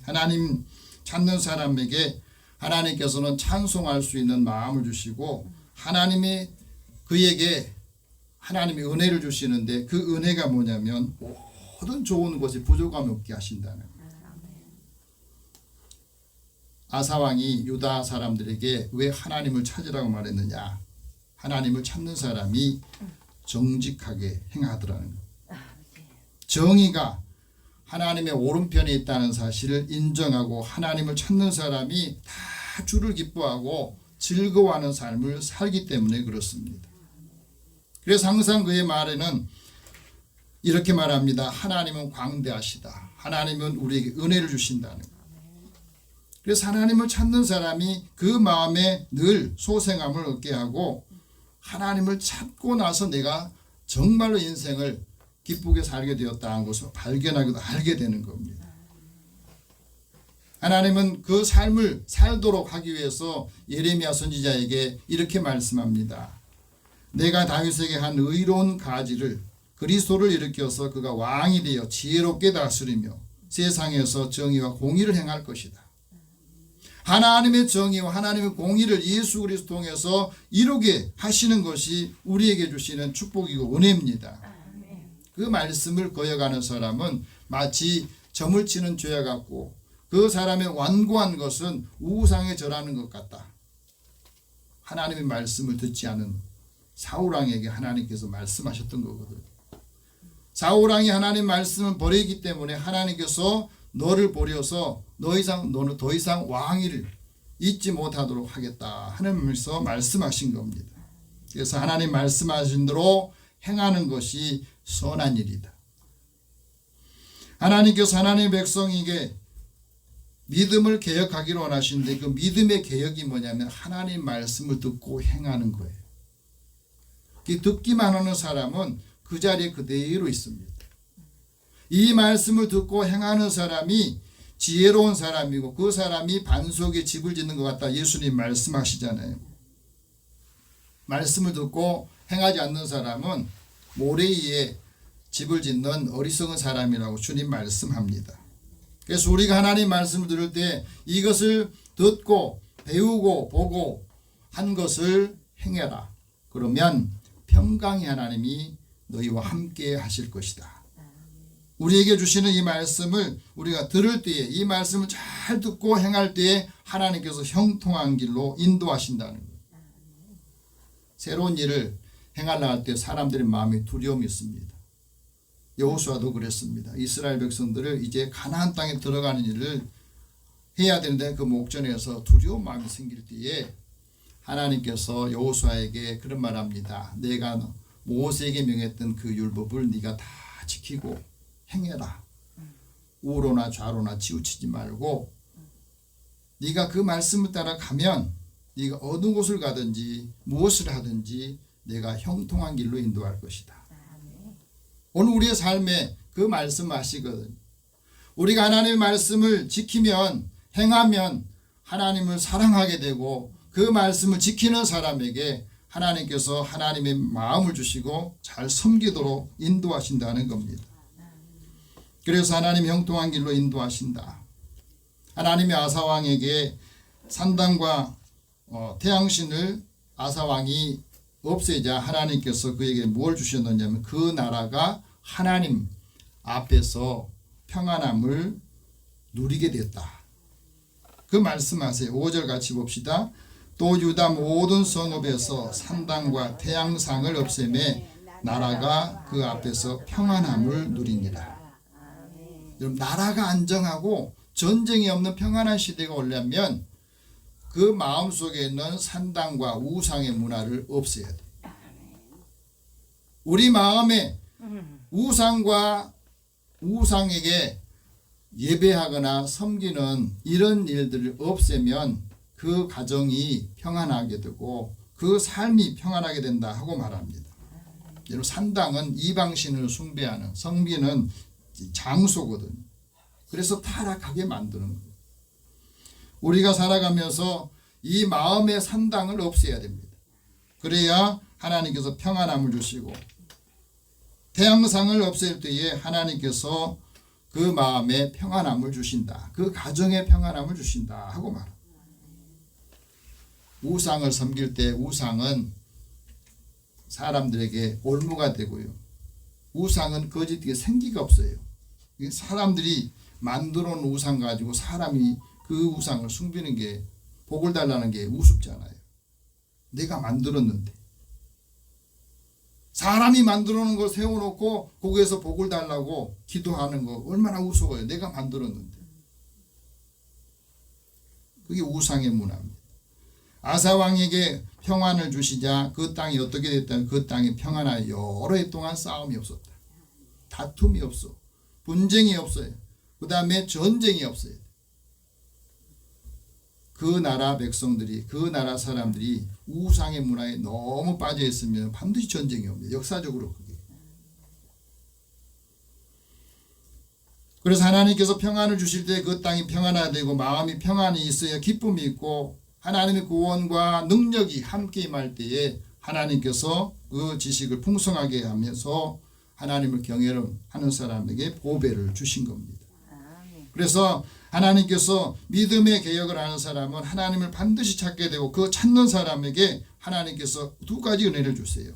하나님 찾는 사람에게 하나님께서는 찬송할 수 있는 마음을 주시고 하나님이 그에게 하나님이 은혜를 주시는데 그 은혜가 뭐냐면 모든 좋은 것이 부족함이 없게 하신다는 거예요. 아사왕이 유다 사람들에게 왜 하나님을 찾으라고 말했느냐? 하나님을 찾는 사람이 정직하게 행하더라는 거예요. 정의가 하나님의 오른편에 있다는 사실을 인정하고 하나님을 찾는 사람이 다 주를 기뻐하고 즐거워하는 삶을 살기 때문에 그렇습니다. 그래서 항상 그의 말에는 이렇게 말합니다. 하나님은 광대하시다. 하나님은 우리에게 은혜를 주신다는 거예요. 그래서 하나님을 찾는 사람이 그 마음에 늘 소생함을 얻게 하고 하나님을 찾고 나서 내가 정말로 인생을 기쁘게 살게 되었다는 것을 발견하기도 알게 되는 겁니다. 하나님은 그 삶을 살도록 하기 위해서 예레미야 선지자에게 이렇게 말씀합니다. 내가 다윗에게 한 의로운 가지를 그리스도를 일으켜서 그가 왕이 되어 지혜롭게 다스리며 세상에서 정의와 공의를 행할 것이다. 하나님의 정의와 하나님의 공의를 예수 그리스도 통해서 이루게 하시는 것이 우리에게 주시는 축복이고 은혜입니다. 그 말씀을 거역하는 사람은 마치 점을 치는 죄와 같고 그 사람의 완고한 것은 우상에 절하는 것 같다. 하나님의 말씀을 듣지 않은 사울왕에게 하나님께서 말씀하셨던 거거든요. 사울왕이 하나님 말씀을 버리기 때문에 하나님께서 너를 버려서 너는 더 이상 왕위를 잊지 못하도록 하겠다 하나님께서 말씀하신 겁니다. 그래서 하나님 말씀하신 대로 행하는 것이 선한 일이다. 하나님께서 하나님의 백성에게 믿음을 개혁하기를 원하시는데 그 믿음의 개혁이 뭐냐면 하나님 말씀을 듣고 행하는 거예요. 듣기만 하는 사람은 그 자리에 그대로 있습니다. 이 말씀을 듣고 행하는 사람이 지혜로운 사람이고 그 사람이 반석에 집을 짓는 것 같다. 예수님 말씀하시잖아요. 말씀을 듣고 행하지 않는 사람은 모래 위에 집을 짓는 어리석은 사람이라고 주님 말씀합니다. 그래서 우리가 하나님 말씀을 들을 때 이것을 듣고 배우고 보고 한 것을 행해라. 그러면 평강의 하나님이 너희와 함께 하실 것이다. 우리에게 주시는 이 말씀을 우리가 들을 때에 이 말씀을 잘 듣고 행할 때에 하나님께서 형통한 길로 인도하신다는 거예요. 새로운 일을 행하려 할 때 사람들의 마음에 두려움이 있습니다. 여호수아도 그랬습니다. 이스라엘 백성들을 이제 가나안 땅에 들어가는 일을 해야 되는데 그 목전에서 두려운 마음이 생길 때에 하나님께서 여호수아에게 그런 말합니다. 내가 모세에게 명했던 그 율법을 네가 다 지키고 행해라. 우로나 좌로나 치우치지 말고 네가 그 말씀을 따라 가면 네가 어느 곳을 가든지 무엇을 하든지 내가 형통한 길로 인도할 것이다. 오늘 우리의 삶에 그 말씀하시거든요. 우리가 하나님의 말씀을 지키면 행하면 하나님을 사랑하게 되고 그 말씀을 지키는 사람에게 하나님께서 하나님의 마음을 주시고 잘 섬기도록 인도하신다는 겁니다. 그래서 하나님 형통한 길로 인도하신다. 하나님이 아사왕에게 산당과 태양신을 아사왕이 없애자 하나님께서 그에게 뭘 주셨느냐면 그 나라가 하나님 앞에서 평안함을 누리게 됐다. 그 말씀하세요. 5절 같이 봅시다. 또 유다 모든 성읍에서 산당과 태양상을 없애매 나라가 그 앞에서 평안함을 누리니라. 여러분, 나라가 안정하고 전쟁이 없는 평안한 시대가 오려면 그 마음속에 있는 산당과 우상의 문화를 없애야 돼. 우리 마음에 우상과 우상에게 예배하거나 섬기는 이런 일들을 없애면 그 가정이 평안하게 되고 그 삶이 평안하게 된다 하고 말합니다. 여러분, 산당은 이방신을 숭배하는 섬기는 장소거든요. 그래서 타락하게 만드는 거예요. 우리가 살아가면서 이 마음의 산당을 없애야 됩니다. 그래야 하나님께서 평안함을 주시고 태양상을 없앨 때에 하나님께서 그 마음에 평안함을 주신다. 그 가정에 평안함을 주신다 하고 말합니다. 우상을 섬길 때 우상은 사람들에게 올무가 되고요. 우상은 거짓되게 생기가 없어요. 사람들이 만들어 놓은 우상 가지고 사람이 그 우상을 숭배는 게 복을 달라는 게 우습잖아요. 내가 만들었는데 사람이 만들어 놓은 거 세워놓고 거기에서 복을 달라고 기도하는 거 얼마나 우스워요. 내가 만들었는데. 그게 우상의 문화입니다. 아사 왕에게 평안을 주시자 그 땅이 어떻게 됐다면 그 땅이 평안하여 여러 해 동안 싸움이 없었다. 다툼이 없어. 분쟁이 없어요. 그 다음에 전쟁이 없어요. 그 나라 백성들이, 그 나라 사람들이 우상의 문화에 너무 빠져 있으면 반드시 전쟁이 옵니다. 역사적으로 그게. 그래서 하나님께서 평안을 주실 때 그 땅이 평안하되고 마음이 평안이 있어야 기쁨이 있고 하나님의 구원과 능력이 함께 임할 때에 하나님께서 그 지식을 풍성하게 하면서 하나님을 경외하는 사람에게 보배를 주신 겁니다. 그래서 하나님께서 믿음의 개혁을 하는 사람은 하나님을 반드시 찾게 되고 그 찾는 사람에게 하나님께서 두 가지 은혜를 주세요.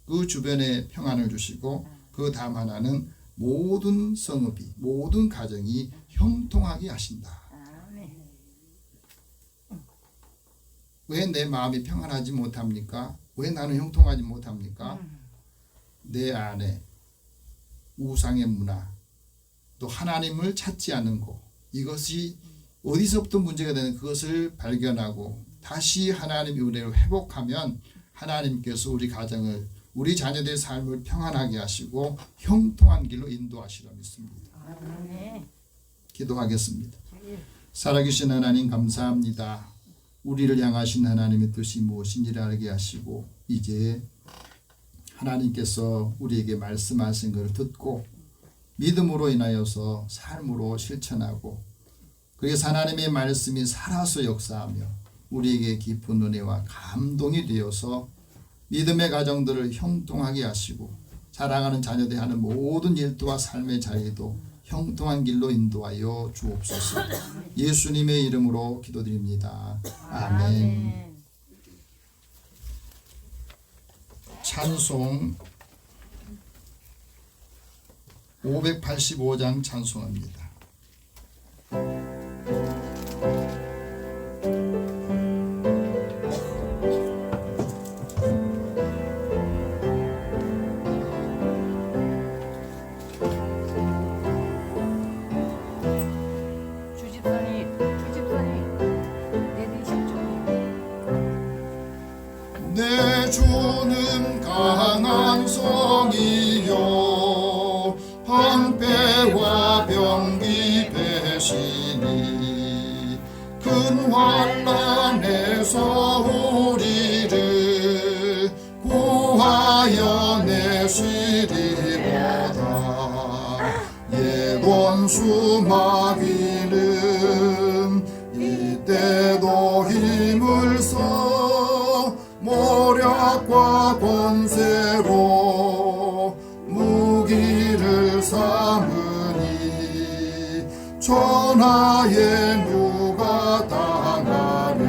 그 주변에 평안을 주시고 그 다음 하나는 모든 성읍이 모든 가정이 형통하게 하신다. 왜 내 마음이 평안하지 못합니까? 왜 나는 형통하지 못합니까? 내 안에 우상의 문화 또 하나님을 찾지 않는 것 이것이 어디서부터 문제가 되는 그것을 발견하고 다시 하나님의 은혜로 회복하면 하나님께서 우리 가정을 우리 자녀들의 삶을 평안하게 하시고 형통한 길로 인도하시라 믿습니다. 기도하겠습니다. 살아계신 하나님 감사합니다. 우리를 향하신 하나님의 뜻이 무엇인지를 알게 하시고 이제 하나님께서 우리에게 말씀하신 것을 듣고 믿음으로 인하여서 삶으로 실천하고 그래서 하나님의 말씀이 살아서 역사하며 우리에게 깊은 은혜와 감동이 되어서 믿음의 가정들을 형통하게 하시고 사랑하는 자녀들이 하는 모든 일도와 삶의 자리도 형통한 길로 인도하여 주옵소서. 예수님의 이름으로 기도드립니다. 아멘. 찬송 585장 찬송합니다. 내 주는 강한 성이요 방패와 병기 배시니 큰 환난에서 우리를 구하여 내시리로다. 예곤수 마귀는 이때도 힘을 써 모략과 권세로 무기를 삼으니 천하에 누가 당하랴.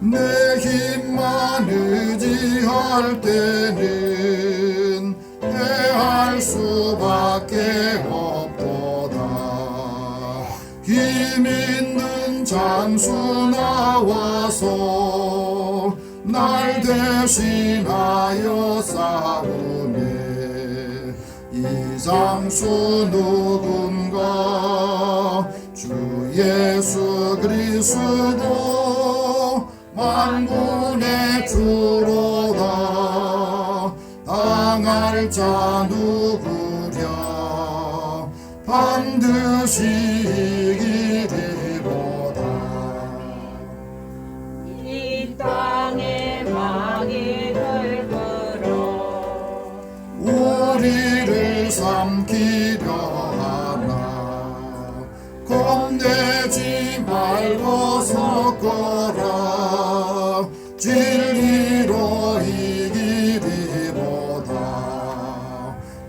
내 힘만 의지할 때는 패할 수밖에 없도다. 힘 있는 장수 나와서 날 대신하여 싸우네. 이 장수 누군가 주 예수 그리스도 만군의 주로다. 당할 자 누구랴 반드시 이기리로다. 이 땅에 마귀들 걸어 우리를 삼키려 하나. 겁내지 말고 섞어라. 진리로 이기리로다.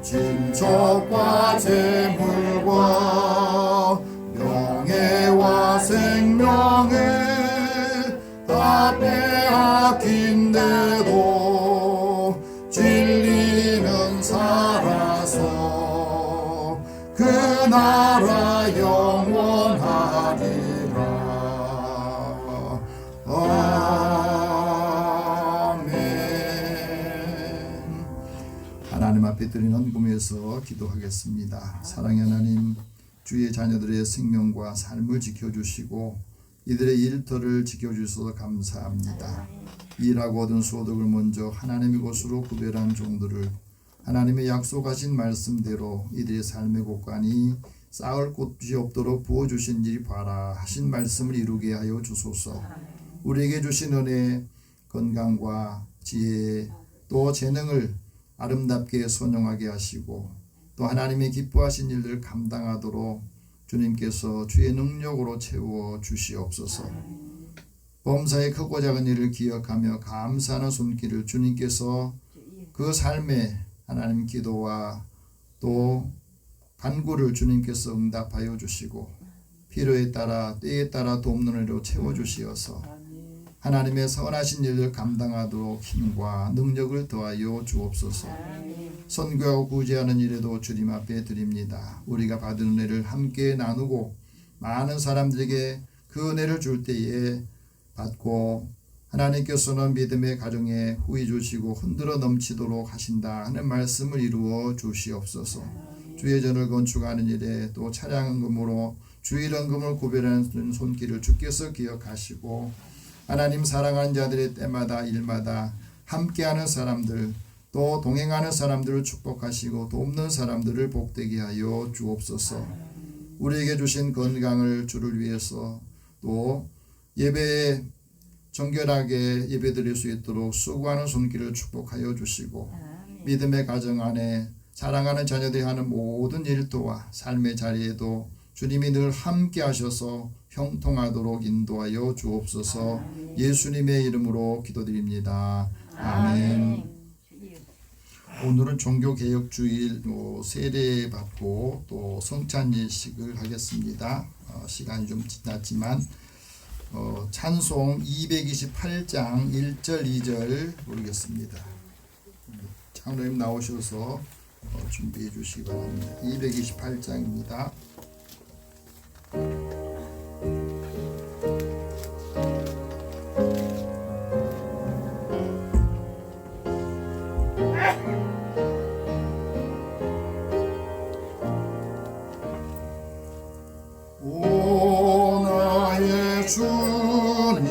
진척과 재물과 명예와 생명을 앞에 드리는 금에서 기도하겠습니다. 사랑의 하나님, 주의 자녀들의 생명과 삶을 지켜주시고 이들의 일터를 지켜주셔서 감사합니다. 일하고 얻은 소득을 먼저 하나님의 것으로 구별한 종들을 하나님의 약속하신 말씀대로 이들의 삶의 곳간이 쌓을 곳이 없도록 부어주신 일 봐라 하신 말씀을 이루게 하여 주소서. 우리에게 주신 은혜, 건강과 지혜, 또 재능을 아름답게 선용하게 하시고 또 하나님의 기뻐하신 일들을 감당하도록 주님께서 주의 능력으로 채워 주시옵소서. 범사의 크고 작은 일을 기억하며 감사하는 손길을 주님께서 그 삶에 하나님 기도와 또 간구를 주님께서 응답하여 주시고 필요에 따라 때에 따라 돕는 은혜로 채워주시어서 하나님의 선하신 일을 감당하도록 힘과 능력을 더하여 주옵소서. 선교하고 구제하는 일에도 주님 앞에 드립니다. 우리가 받은 은혜를 함께 나누고 많은 사람들에게 그 은혜를 줄 때에 받고 하나님께서는 믿음의 가정에 후히 주시고 흔들어 넘치도록 하신다 하는 말씀을 이루어 주시옵소서. 주의 전을 건축하는 일에 또 차량금으로 주일 헌금을 구별하는 손길을 주께서 기억하시고 하나님 사랑하는 자들의 때마다 일마다 함께하는 사람들 또 동행하는 사람들을 축복하시고 돕는 사람들을 복되게 하여 주옵소서. 우리에게 주신 건강을 주를 위해서 또 예배에 정결하게 예배드릴 수 있도록 수고하는 손길을 축복하여 주시고 믿음의 가정 안에 사랑하는 자녀들이 하는 모든 일도와 삶의 자리에도 주님이 늘 함께 하셔서 형통하도록 인도하여 주옵소서. 예수님의 이름으로 기도드립니다. 아멘. 오늘은 종교개혁주일 세례 받고 또 성찬예식을 하겠습니다. 시간이 좀 지났지만 찬송 228장 1절 2절 부르겠습니다. 장로님 나오셔서 준비해 주시기 바랍니다. 228장입니다. 오 나의 주님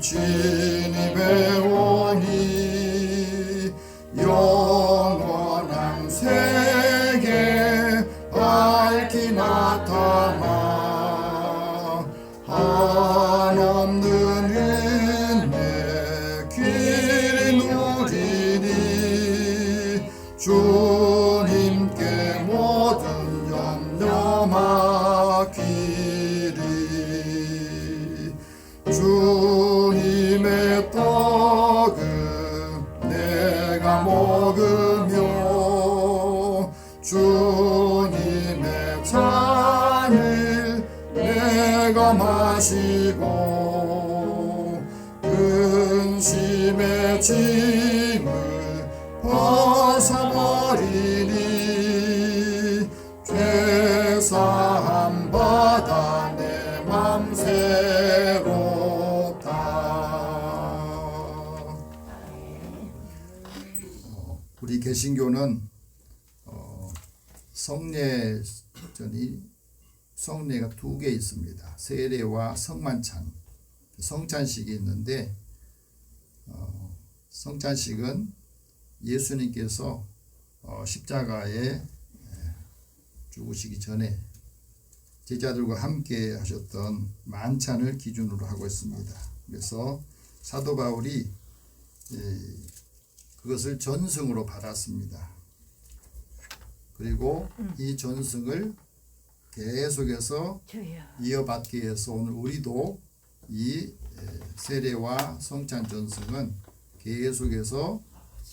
진입해 오니 영원한 세계 밝히 나타나 한없는 은혜 길 누리니 주님께 모든 염려 맡기리. 주님의 떡은 내가 먹으며 주님의 잔을 내가 마시고 근심의 짐을 벗어버리니 죄사함 받아 내 맘 새롭다. 우리 개신교는 성례가 두 개 있습니다. 세례와 성만찬, 성찬식이 있는데 성찬식은 예수님께서 십자가에 죽으시기 전에 제자들과 함께 하셨던 만찬을 기준으로 하고 있습니다. 그래서 사도 바울이 그것을 전승으로 받았습니다. 그리고 이 전승을 계속해서 이어받기 위해서 오늘 우리도 이 세례와 성찬 전승은 계속해서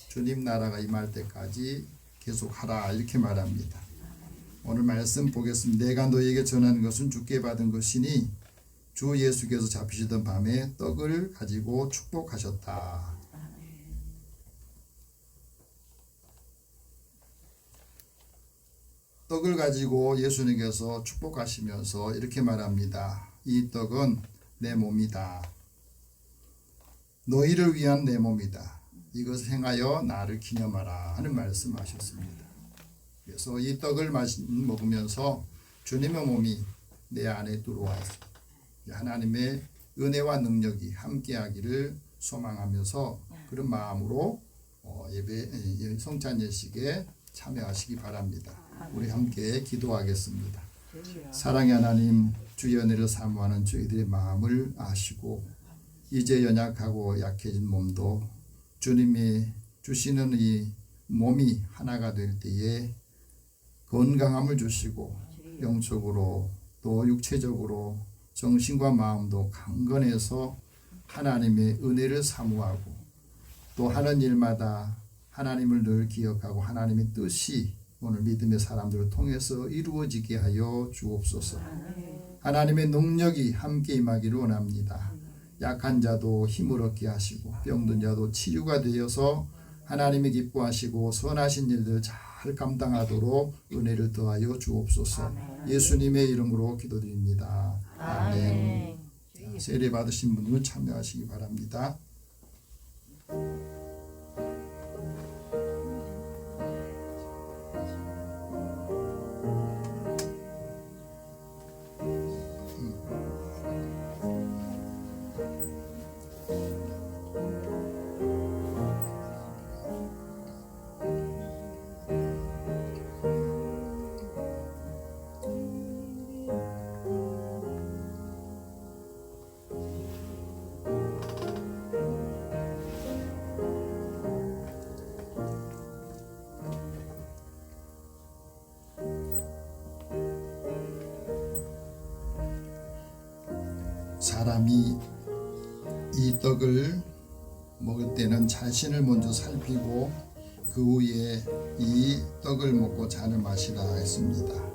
주님 나라가 임할 때까지 계속하라 이렇게 말합니다. 오늘 말씀 보겠습니다. 내가 너에게 전하는 것은 주께 받은 것이니 주 예수께서 잡히시던 밤에 떡을 가지고 축복하셨다. 떡을 가지고 예수님께서 축복하시면서 이렇게 말합니다. 이 떡은 내 몸이다. 너희를 위한 내 몸이다. 이것을 행하여 나를 기념하라 하는 말씀하셨습니다. 그래서 이 떡을 먹으면서 주님의 몸이 내 안에 들어와서 하나님의 은혜와 능력이 함께하기를 소망하면서 그런 마음으로 예배 성찬 예식에 참여하시기 바랍니다. 우리 함께 기도하겠습니다. 사랑의 하나님, 주의 은혜를 사모하는 저희들의 마음을 아시고 이제 연약하고 약해진 몸도 주님이 주시는 이 몸이 하나가 될 때에 건강함을 주시고 영적으로 또 육체적으로 정신과 마음도 강건해서 하나님의 은혜를 사모하고 또 하는 일마다 하나님을 늘 기억하고 하나님의 뜻이 오늘 믿음의 사람들을 통해서 이루어지게 하여 주옵소서. 하나님의 능력이 함께 임하기를 원합니다. 약한 자도 힘을 얻게 하시고 병든 자도 치유가 되어서 하나님이 기뻐하시고 선하신 일들 잘 감당하도록 은혜를 더하여 주옵소서. 예수님의 이름으로 기도드립니다. 아멘. 세례 받으신 분들 참여하시기 바랍니다. 사람이 이 떡을 먹을 때는 자신을 먼저 살피고 그 후에 이 떡을 먹고 잔을 마시라 했습니다.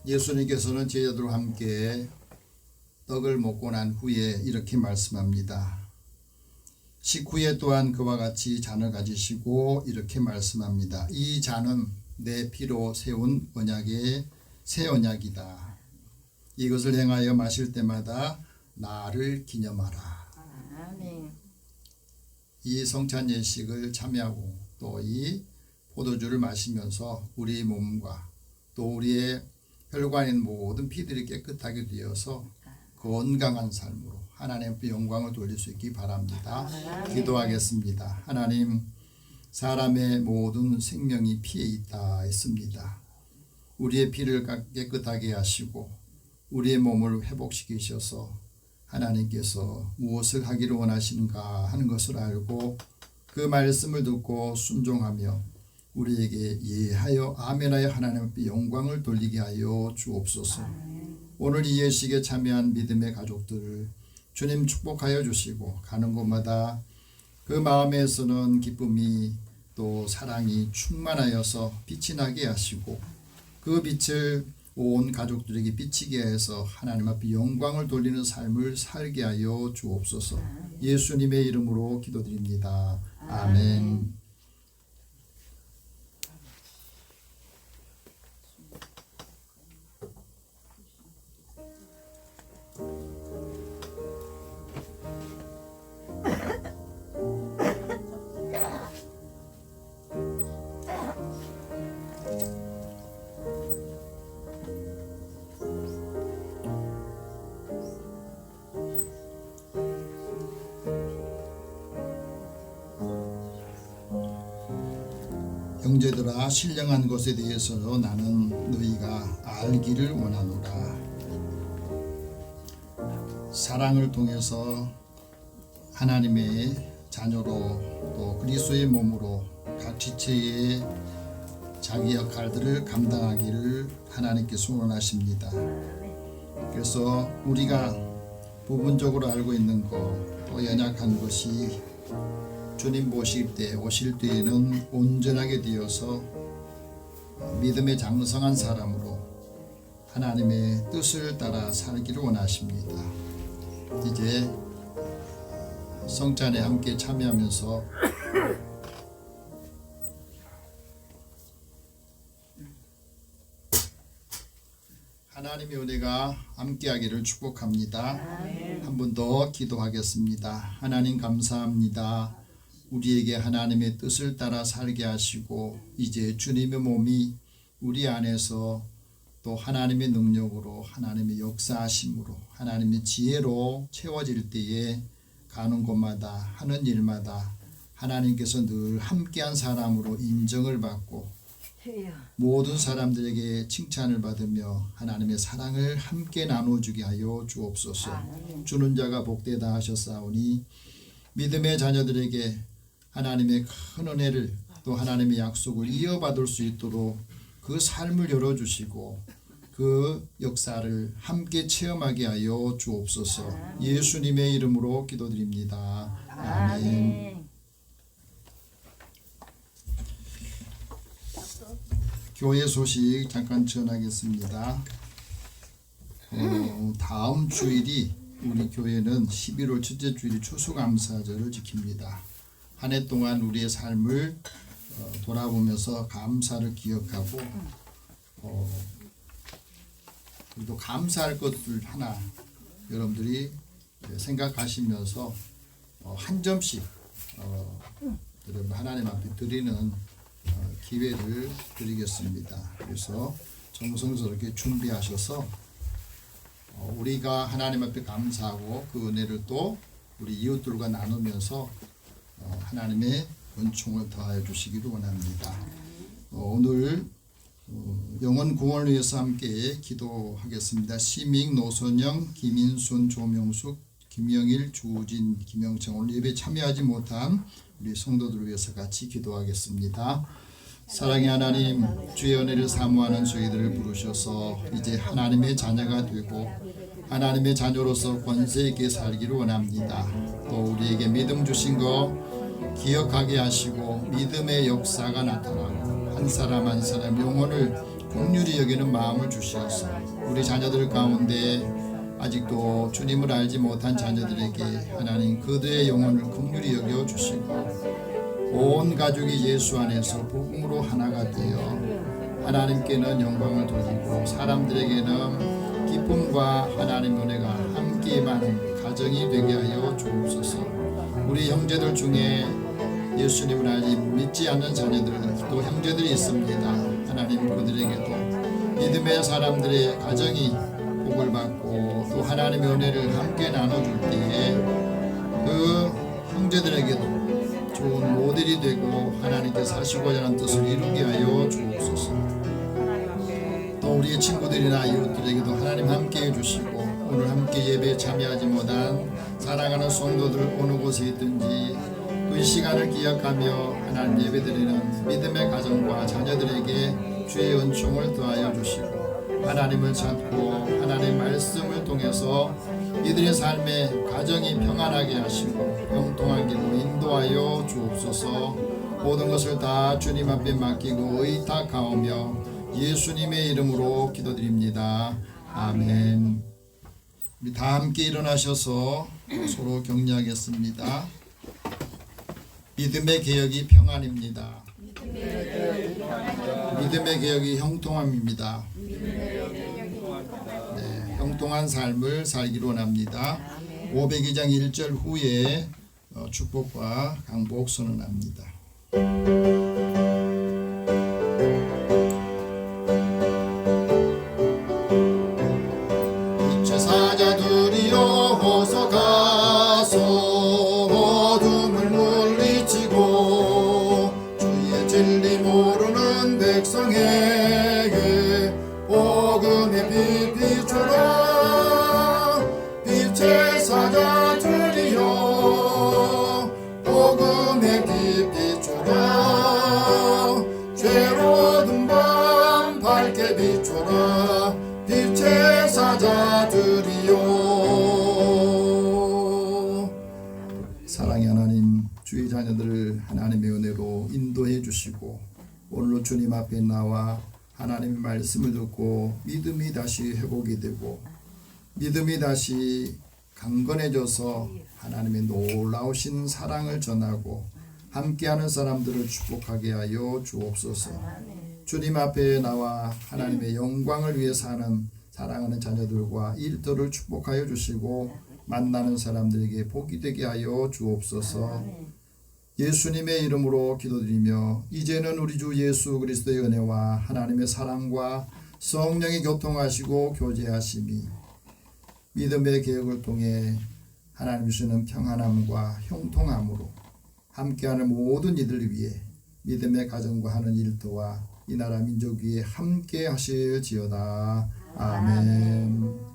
예수님께서는 제자들과 함께 떡을 먹고 난 후에 이렇게 말씀합니다. 식후에 또한 그와 같이 잔을 가지시고 이렇게 말씀합니다. 이 잔은 내 피로 세운 언약의 새 언약이다. 이것을 행하여 마실 때마다 나를 기념하라. 이 성찬 예식을 참여하고 또 이 포도주를 마시면서 우리의 몸과 또 우리의 혈관에 있는 모든 피들이 깨끗하게 되어서 건강한 삶으로 하나님 앞에 영광을 돌릴 수 있기 바랍니다. 기도하겠습니다. 하나님, 사람의 모든 생명이 피에 있다 했습니다. 우리의 피를 깨끗하게 하시고 우리의 몸을 회복시키셔서 하나님께서 무엇을 하기를 원하시는가 하는 것을 알고 그 말씀을 듣고 순종하며 우리에게 예하여 아멘하여 하나님 앞에 영광을 돌리게 하여 주옵소서. 오늘 이 예식에 참여한 믿음의 가족들을 주님 축복하여 주시고 가는 곳마다 그 마음에서는 기쁨이 또 사랑이 충만하여서 빛이 나게 하시고 그 빛을 온 가족들에게 비치게 해서 하나님 앞에 영광을 돌리는 삶을 살게 하여 주옵소서. 예수님의 이름으로 기도드립니다. 아멘. 형제들아, 신령한 것에 대해서 나는 너희가 알기를 원하노라. 사랑을 통해서 하나님의 자녀로 또 그리스도의 몸으로 각 지체의 자기 역할들을 감당하기를 하나님께서 원하십니다. 그래서 우리가 부분적으로 알고 있는 것 또 연약한 것이 주님 오실 때에는 온전하게 되어서 믿음의 장성한 사람으로 하나님의 뜻을 따라 살기를 원하십니다. 이제 성찬에 함께 참여하면서 하나님의 은혜가 함께하기를 축복합니다. 한 번 더 기도하겠습니다. 하나님 감사합니다. 우리에게 하나님의 뜻을 따라 살게 하시고 이제 주님의 몸이 우리 안에서 또 하나님의 능력으로 하나님의 역사하심으로 하나님의 지혜로 채워질 때에 가는 곳마다 하는 일마다 하나님께서 늘 함께한 사람으로 인정을 받고 모든 사람들에게 칭찬을 받으며 하나님의 사랑을 함께 나눠주게 하여 주옵소서. 주는 자가 복되다 하셨사오니 믿음의 자녀들에게 하나님의 큰 은혜를 또 하나님의 약속을 이어받을 수 있도록 그 삶을 열어주시고 그 역사를 함께 체험하게 하여 주옵소서. 예수님의 이름으로 기도드립니다. 아멘. 교회 소식 잠깐 전하겠습니다. 다음 주일이 우리 교회는 11월 첫째 주일이 추수감사절을 지킵니다. 한 해 동안 우리의 삶을 돌아보면서 감사를 기억하고 그리고 감사할 것들 하나 여러분들이 생각하시면서 한 점씩 여러분 하나님 앞에 드리는 기회를 드리겠습니다. 그래서 정성스럽게 준비하셔서 우리가 하나님 앞에 감사하고 그 은혜를 또 우리 이웃들과 나누면서 하나님의 은총을 더하여 주시기를 원합니다. 오늘 영혼 구원을 위해서 함께 기도하겠습니다. 시민, 노선영, 김인순, 조명숙, 김영일, 주진, 김영창 오늘 예배 참여하지 못한 우리 성도들을 위해서 같이 기도하겠습니다. 사랑의 하나님, 주의 은혜를 사모하는 저희들을 부르셔서 이제 하나님의 자녀가 되고 하나님의 자녀로서 권세 있게 살기를 원합니다. 또 우리에게 믿음 주신 거 기억하게 하시고 믿음의 역사가 나타나고 한 사람 한 사람 영혼을 긍휼히 여기는 마음을 주셔서 우리 자녀들 가운데 아직도 주님을 알지 못한 자녀들에게 하나님 그들의 영혼을 긍휼히 여겨 주시고 온 가족이 예수 안에서 복음으로 하나가 되어 하나님께는 영광을 돌리고 사람들에게는 기쁨과 하나님 은혜가 함께 임하는 가정이 되게 하여 주옵소서. 우리 형제들 중에 예수님을 알지 믿지 않는 자녀들 또 형제들이 있습니다. 하나님 그들에게도 믿음의 사람들의 가정이 복을 받고 또 하나님의 은혜를 함께 나눠줄 때에 그 형제들에게도 좋은 모델이 되고 하나님께서 하시고자 하는 뜻을 이루게 하여 주옵소서. 또 우리의 친구들이나 이웃들에게도 하나님 함께 해주시고 오늘 함께 예배에 참여하지 못한 사랑하는 성도들 어느 곳에 있든지 또 이 시간을 기억하며 하나님 예배드리는 믿음의 가정과 자녀들에게 주의 은총을 더하여 주시고 하나님을 찾고 하나님의 말씀을 통해서 이들의 삶에 가정이 평안하게 하시고 형통한 길로 인도하여 주옵소서. 모든 것을 다 주님 앞에 맡기고 의탁하오며 예수님의 이름으로 기도드립니다. 아멘. 우리 다 함께 일어나셔서 서로 격려하겠습니다. 믿음의 개혁이 평안입니다. 믿음의 개혁이 형통함입니다. 네, 형통한 삶을 살기로 원합니다. 502장 1절 후에 축복과 강복 선언합니다. 빛의 사자들이여 어서 가서 어둠을 물리치고 주의 진리 모르는 백성에게 복음의 빛 비추라. 빛의 사자들이여 복음의 빛 비추라. 죄로운 밤 밝게 비추라. 빛의 사자들이여. 사랑의 하나님, 주의 자녀들을 하나님의 은혜로 인도해 주시고 오늘로 주님 앞에 나와 하나님의 말씀을 듣고 믿음이 다시 회복이 되고 믿음이 다시 강건해져서 하나님의 놀라우신 사랑을 전하고 함께하는 사람들을 축복하게 하여 주옵소서. 주님 앞에 나와 하나님의 영광을 위해 사는 사랑하는 자녀들과 일터를 축복하여 주시고 만나는 사람들에게 복이 되게 하여 주옵소서. 예수님의 이름으로 기도드리며 이제는 우리 주 예수 그리스도의 은혜와 하나님의 사랑과 성령의 교통하시고 교제하심이 믿음의 개혁을 통해 하나님 주시는 평안함과 형통함으로 함께하는 모든 이들을 위해 믿음의 가정과 하는 일터와 이 나라 민족 위에 함께 하실지어다. 아멘.